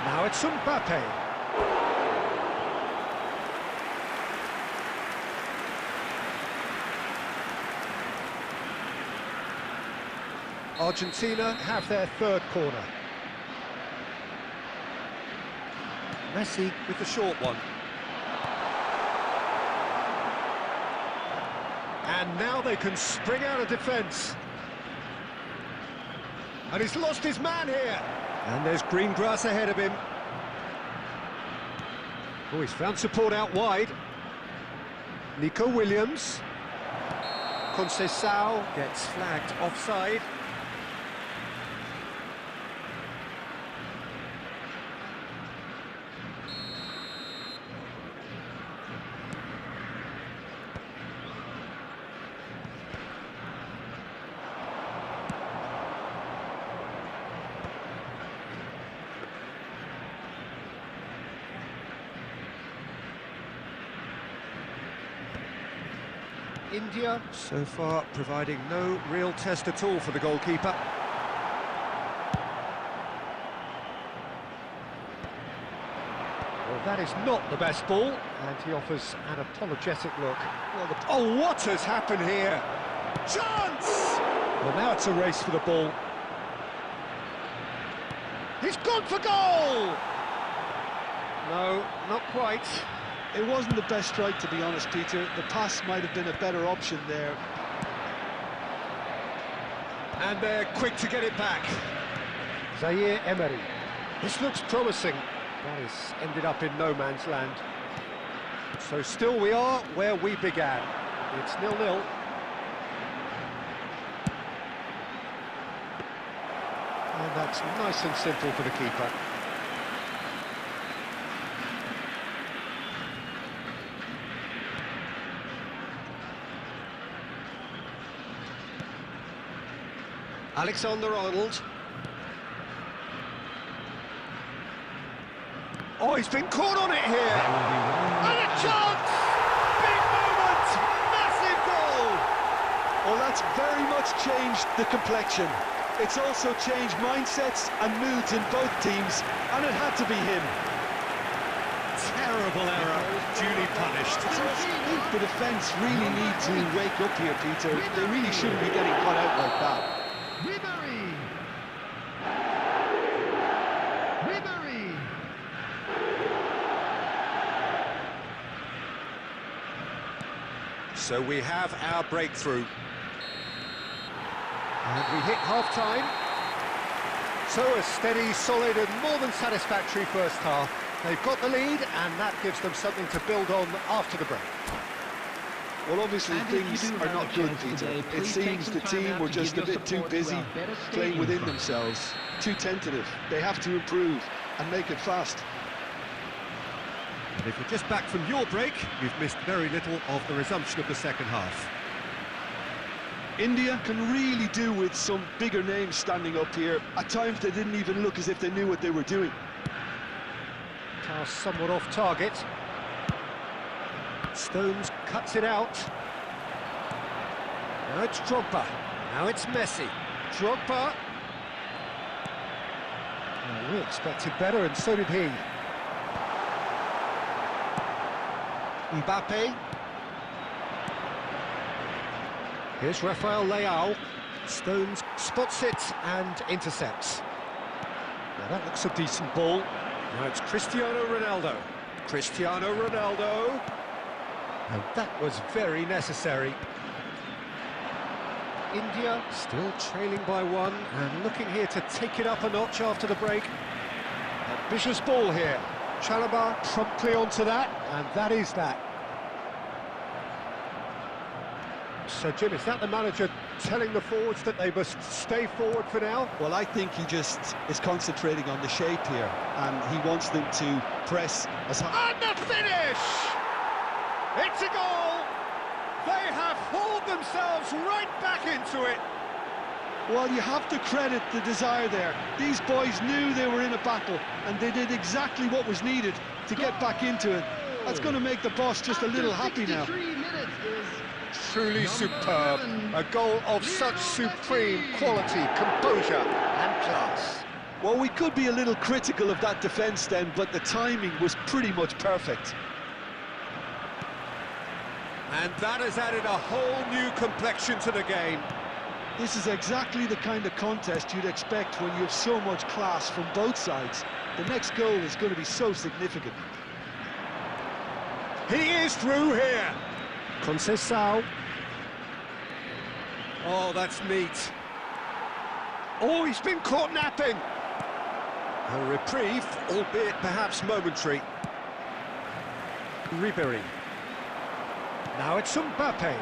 Now it's Mbappe. Argentina have their third corner. Messi with the short one. And now they can spring out of defence. And he's lost his man here. And there's green grass ahead of him. Oh, he's found support out wide. Nico Williams. Conceição gets flagged offside. India, so far, providing no real test at all for the goalkeeper. Well, that is not the best ball, and he offers an apologetic look. Well, oh, what has happened here? Chance! Well, now it's a race for the ball. He's gone for goal! No, not quite. It wasn't the best strike, to be honest, Peter. The pass might have been a better option there. And they're quick to get it back. Zaire Emery. This looks promising. That has ended up in no man's land. So still we are where we began. It's 0-0. And that's nice and simple for the keeper. Alexander-Arnold. Oh, he's been caught on it here! And a chance! Big moment! Massive goal! Well, that's very much changed the complexion. It's also changed mindsets and moods in both teams, and it had to be him. Terrible error, duly punished. The defence really need to wake up here, Peter. They really shouldn't be getting caught out like that. So we have our breakthrough. And we hit half-time. So a steady, solid and more than satisfactory first half. They've got the lead and that gives them something to build on after the break. Well, obviously things are not good, Peter. It seems the team were just a bit too busy playing within themselves, too tentative. They have to improve and make it fast. And if you're just back from your break, you've missed very little of the resumption of the second half. India can really do with some bigger names standing up here. At times they didn't even look as if they knew what they were doing. Pass somewhat off target. Stones cuts it out. Now it's Drogba. Now it's Messi. Drogba. Well, we expected better, and so did he. Mbappe. Here's Rafael Leao. Stones spots it and intercepts. Now that looks a decent ball. Now it's Cristiano Ronaldo. Cristiano Ronaldo. And that was very necessary. India still trailing by one and looking here to take it up a notch after the break. Ambitious ball here. Chalaba promptly onto that, and that is that. So, Jim, is that the manager telling the forwards that they must stay forward for now? Well, I think he just is concentrating on the shape here, and he wants them to press as high. And the finish! It's a goal! They have hauled themselves right back into it. Well, you have to credit the desire there. These boys knew they were in a battle, and they did exactly what was needed to get back into it. That's going to make the boss just a little happy now. Truly superb. A goal of such supreme quality, composure and class. Well, we could be a little critical of that defence then, but the timing was pretty much perfect. And that has added a whole new complexion to the game. This is exactly the kind of contest you'd expect when you have so much class from both sides. The next goal is going to be so significant. He is through here. Conceição. Oh, that's neat. Oh, he's been caught napping. A reprieve, albeit perhaps momentary. Ribéry. Now it's Mbappe.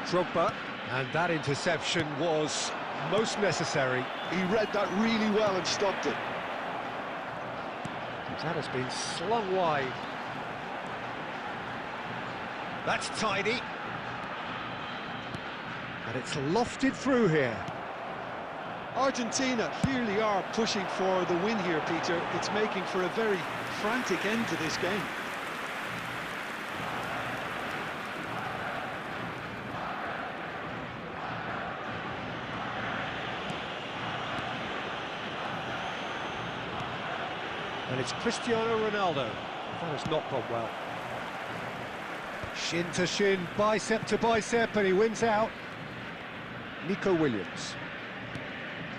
Drogba. And that interception was most necessary. He read that really well and stopped it. That has been slung wide. That's tidy. And it's lofted through here. Argentina clearly are pushing for the win here, Peter. It's making for a very frantic end to this game. And it's Cristiano Ronaldo. That has not gone well. Shin to shin, bicep to bicep, and he wins out. Nico Williams.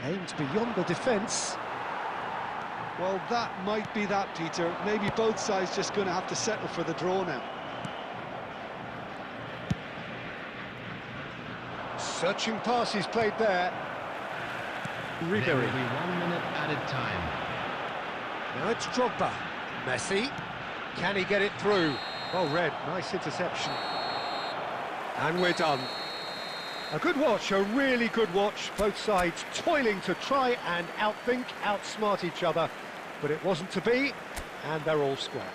Aimed beyond the defence. Well, that might be that, Peter. Maybe both sides just going to have to settle for the draw now. Searching passes played there. There will be Ribéry. 1 minute added time. Now it's Drogba. Messi. Can he get it through? Well read, nice interception. And we're done. A good watch, a really good watch. Both sides toiling to try and outthink, outsmart each other. But it wasn't to be, and they're all square.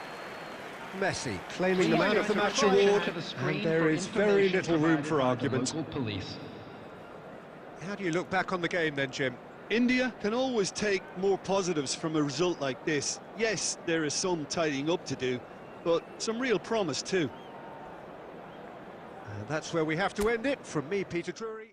Messi claiming the man of the match award, and there is very little room for argument. How do you look back on the game then, Jim? India can always take more positives from a result like this. Yes, there is some tidying up to do, but some real promise too. And that's where we have to end it. From me, Peter Drury.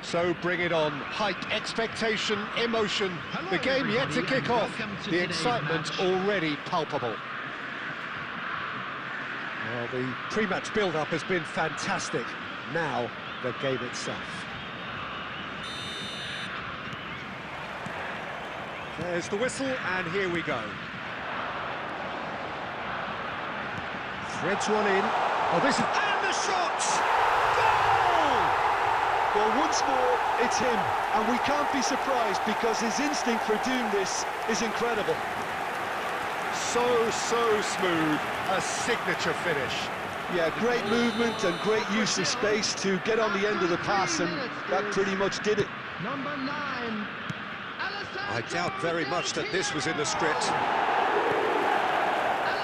So bring it on. Hype, expectation, emotion. The game yet to kick off. The excitement already palpable. Well, the pre-match build-up has been fantastic. Now, the game itself. There's the whistle, and here we go. Threads one in. Oh, this is... And the shots! Goal! Well, once more, it's him. And we can't be surprised because his instinct for doing this is incredible. So smooth. A signature finish. Yeah, great movement and great use of space to get on the end of the pass, and that pretty much did it. Number 9. I doubt very much that this was in the script.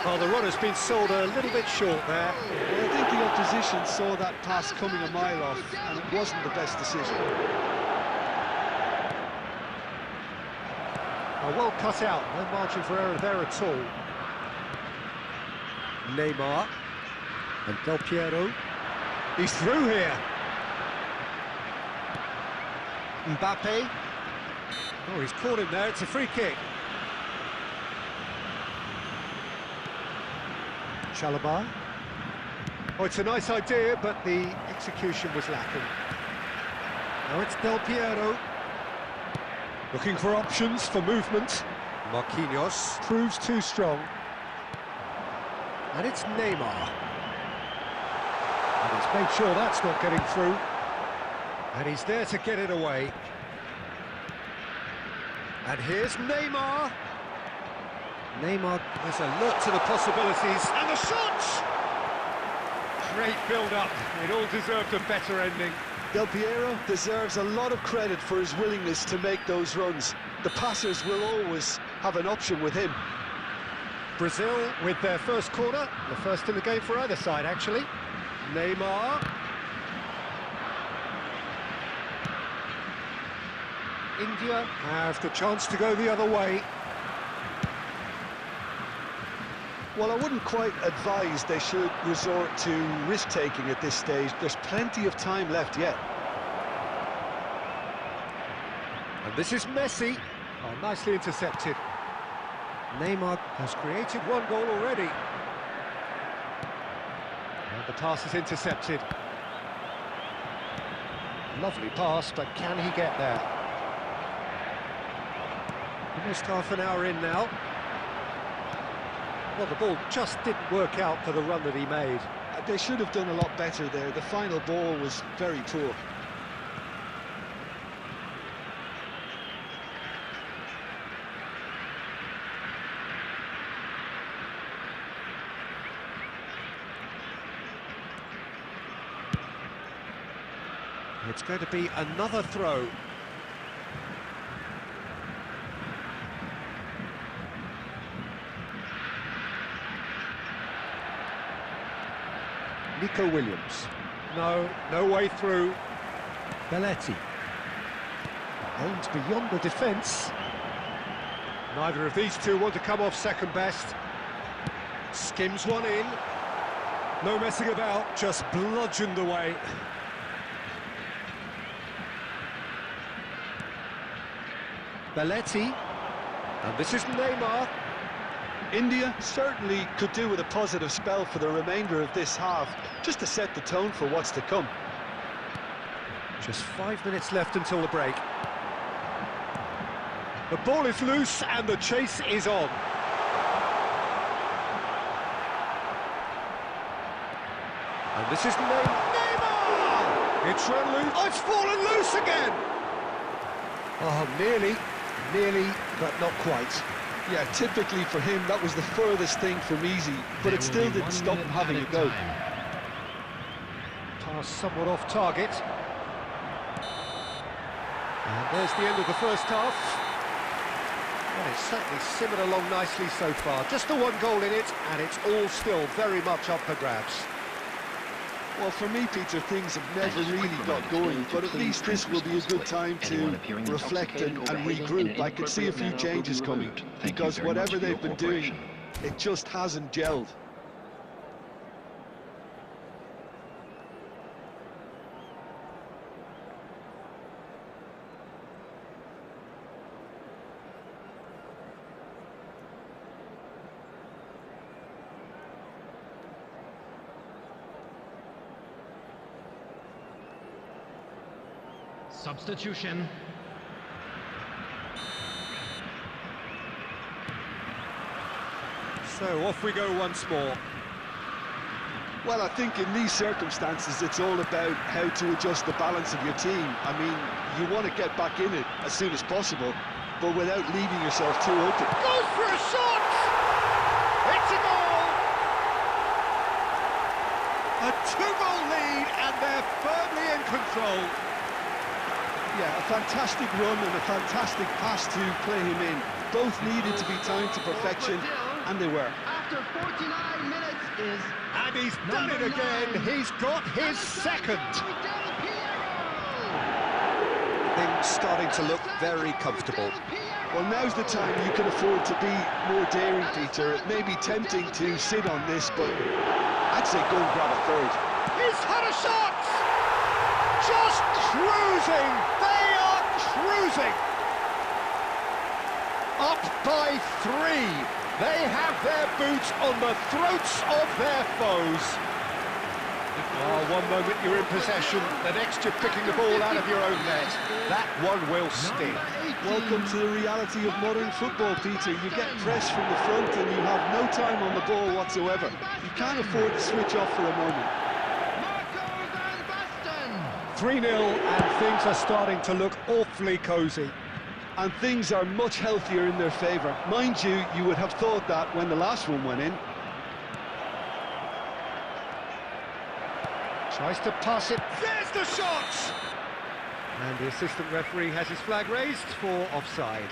Well, the runner's been sold a little bit short there. Well, I think the opposition saw that pass coming a mile off, and it wasn't the best decision. Well cut out, no margin for error there at all. Neymar and Del Piero. He's through here. Mbappe. Oh, he's caught him there, it's a free kick. Chalobah. Oh, it's a nice idea, but the execution was lacking. Now it's Del Piero. Looking for options for movement. Marquinhos proves too strong. And it's Neymar. And he's made sure that's not getting through. And he's there to get it away. And here's Neymar. Neymar is alert to the possibilities. And the shot! Great build-up. It all deserved a better ending. Del Piero deserves a lot of credit for his willingness to make those runs. The passers will always have an option with him. Brazil with their first corner, the first in the game for either side, actually. Neymar. India have the chance to go the other way. Well, I wouldn't quite advise they should resort to risk-taking at this stage. There's plenty of time left yet. And this is Messi. Oh, nicely intercepted. Neymar has created one goal already. And the pass is intercepted. Lovely pass, but can he get there? Almost half an hour in now. Well, the ball just didn't work out for the run that he made. They should have done a lot better there. The final ball was very poor. It's going to be another throw. Nico Williams. No way through. Belletti. Aims beyond the defence. Neither of these two want to come off second best. Skims one in. No messing about, just bludgeoned away. Belletti. And this is Neymar. India certainly could do with a positive spell for the remainder of this half, just to set the tone for what's to come. Just 5 minutes left until the break. The ball is loose and the chase is on. And this is Neymar! It's run loose. Oh, it's fallen loose again! Oh, nearly, but not quite. Yeah, typically for him, that was the furthest thing from easy, but it still didn't stop him having a go. Pass somewhat off target. And there's the end of the first half. Well, it's certainly simmered along nicely so far. Just the one goal in it, and it's all still very much up for grabs. Well, for me, Peter, things have never really got going, but at least this will be a good time to reflect and regroup. I could see a few changes coming, because whatever they've been doing, it just hasn't gelled. Substitution. So off we go once more. Well, I think in these circumstances, it's all about how to adjust the balance of your team. I mean, you want to get back in it as soon as possible, but without leaving yourself too open. Goes for a shot! It's a goal! A two-goal lead, and they're firmly in control. Yeah, a fantastic run and a fantastic pass to play him in. Both needed to be timed to perfection, and they were. After 49 minutes is... And he's done it again. He's got his second. Things starting to look very comfortable. Well, now's the time you can afford to be more daring, Peter. It may be tempting to sit on this, but I'd say go and grab a third. He's had a shot! Just cruising! They are cruising! Up by 3. They have their boots on the throats of their foes. One moment you're in possession, the next you're picking the ball out of your own net. That one will sting. Welcome to the reality of modern football, Peter. You get pressed from the front and you have no time on the ball whatsoever. You can't afford to switch off for a moment. 3-0, and things are starting to look awfully cosy. And things are much healthier in their favour. Mind you, you would have thought that when the last one went in. Tries to pass it. There's the shot! And the assistant referee has his flag raised for offside.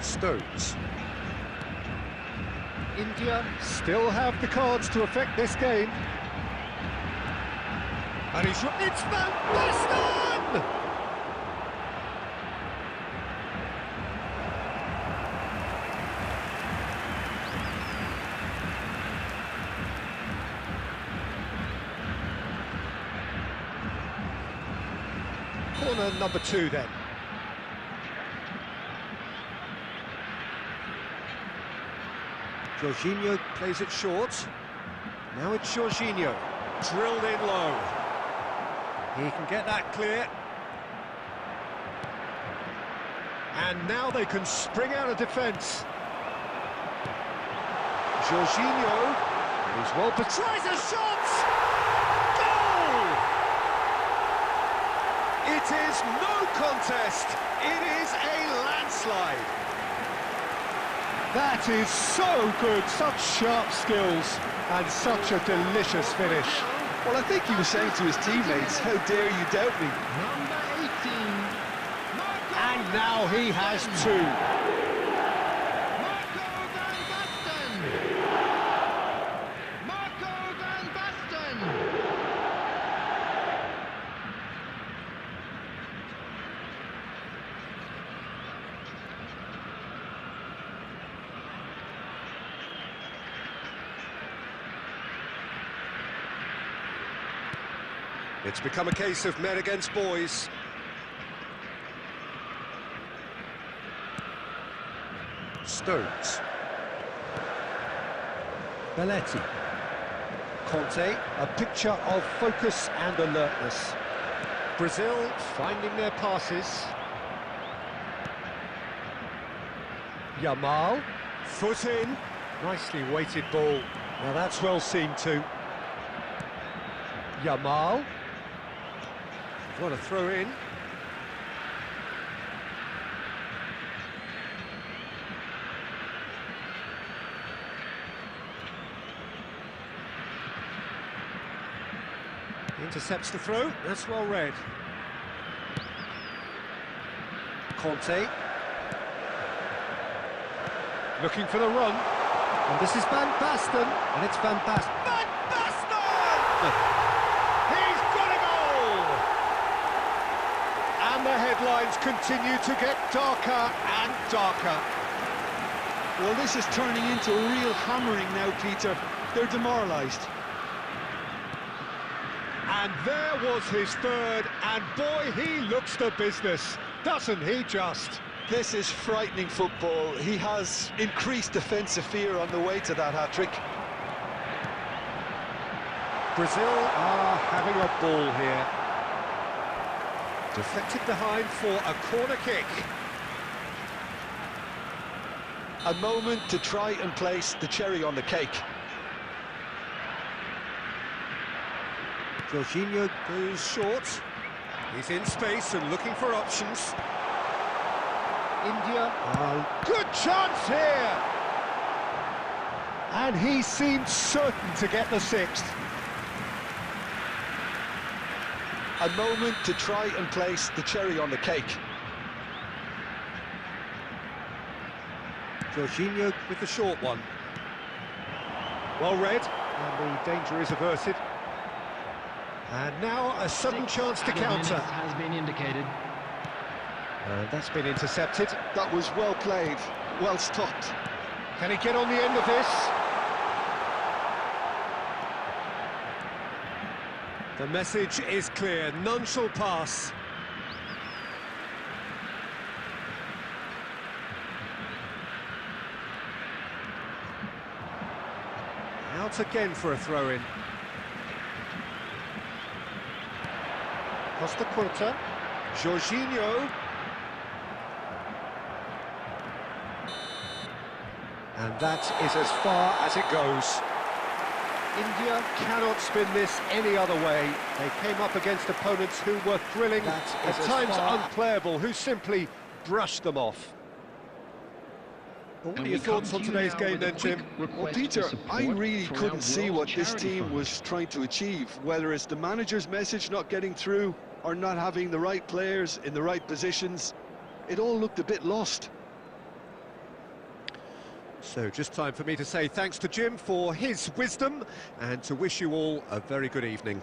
Stones. India still have the cards to affect this game. And it's Van Basten! Corner number 2 then. Jorginho plays it short. Now it's Jorginho, drilled in low. He can get that clear. And now they can spring out of defence. Jorginho, who's well, but tries a shot! It is no contest. It is a landslide. That is so good. Such sharp skills and such a delicious finish. Well, I think he was saying to his teammates, how dare you doubt me? Number 18. And now he has two. It's become a case of men against boys. Stones. Belletti. Conte, a picture of focus and alertness. Brazil finding their passes. Yamal, foot in. Nicely weighted ball. Now that's well seen too. Yamal. What a throw in. Intercepts the throw, that's well read. Conte. Looking for the run. And this is Van Basten, and it's Van Basten. Van Basten! He's got a goal! And the headlines continue to get darker and darker. Well, this is turning into a real hammering now, Peter. They're demoralised. And there was his third, and boy, he looks the business, doesn't he just? This is frightening football. He has increased defensive fear on the way to that hat-trick. Brazil are having a ball here. Deflected behind for a corner kick. A moment to try and place the cherry on the cake. Jorginho goes short. He's in space and looking for options. India, good chance here! And he seemed certain to get the sixth. A moment to try and place the cherry on the cake. Jorginho with the short one. Well read, and the danger is averted. And now a sudden chance to counter. Has been indicated. And that's been intercepted. That was well played, well stopped. Can he get on the end of this? The message is clear, none shall pass. Out again for a throw-in. Costa Curta, Jorginho. And that is as far as it goes. India cannot spin this any other way. They came up against opponents who were thrilling, at times unplayable, who simply brushed them off. Well, what are your thoughts on today's game then, Jim? Well, Peter, I really couldn't see what this team was trying to achieve, whether it's the manager's message not getting through or not having the right players in the right positions. It all looked a bit lost. So just time for me to say thanks to Jim for his wisdom and to wish you all a very good evening.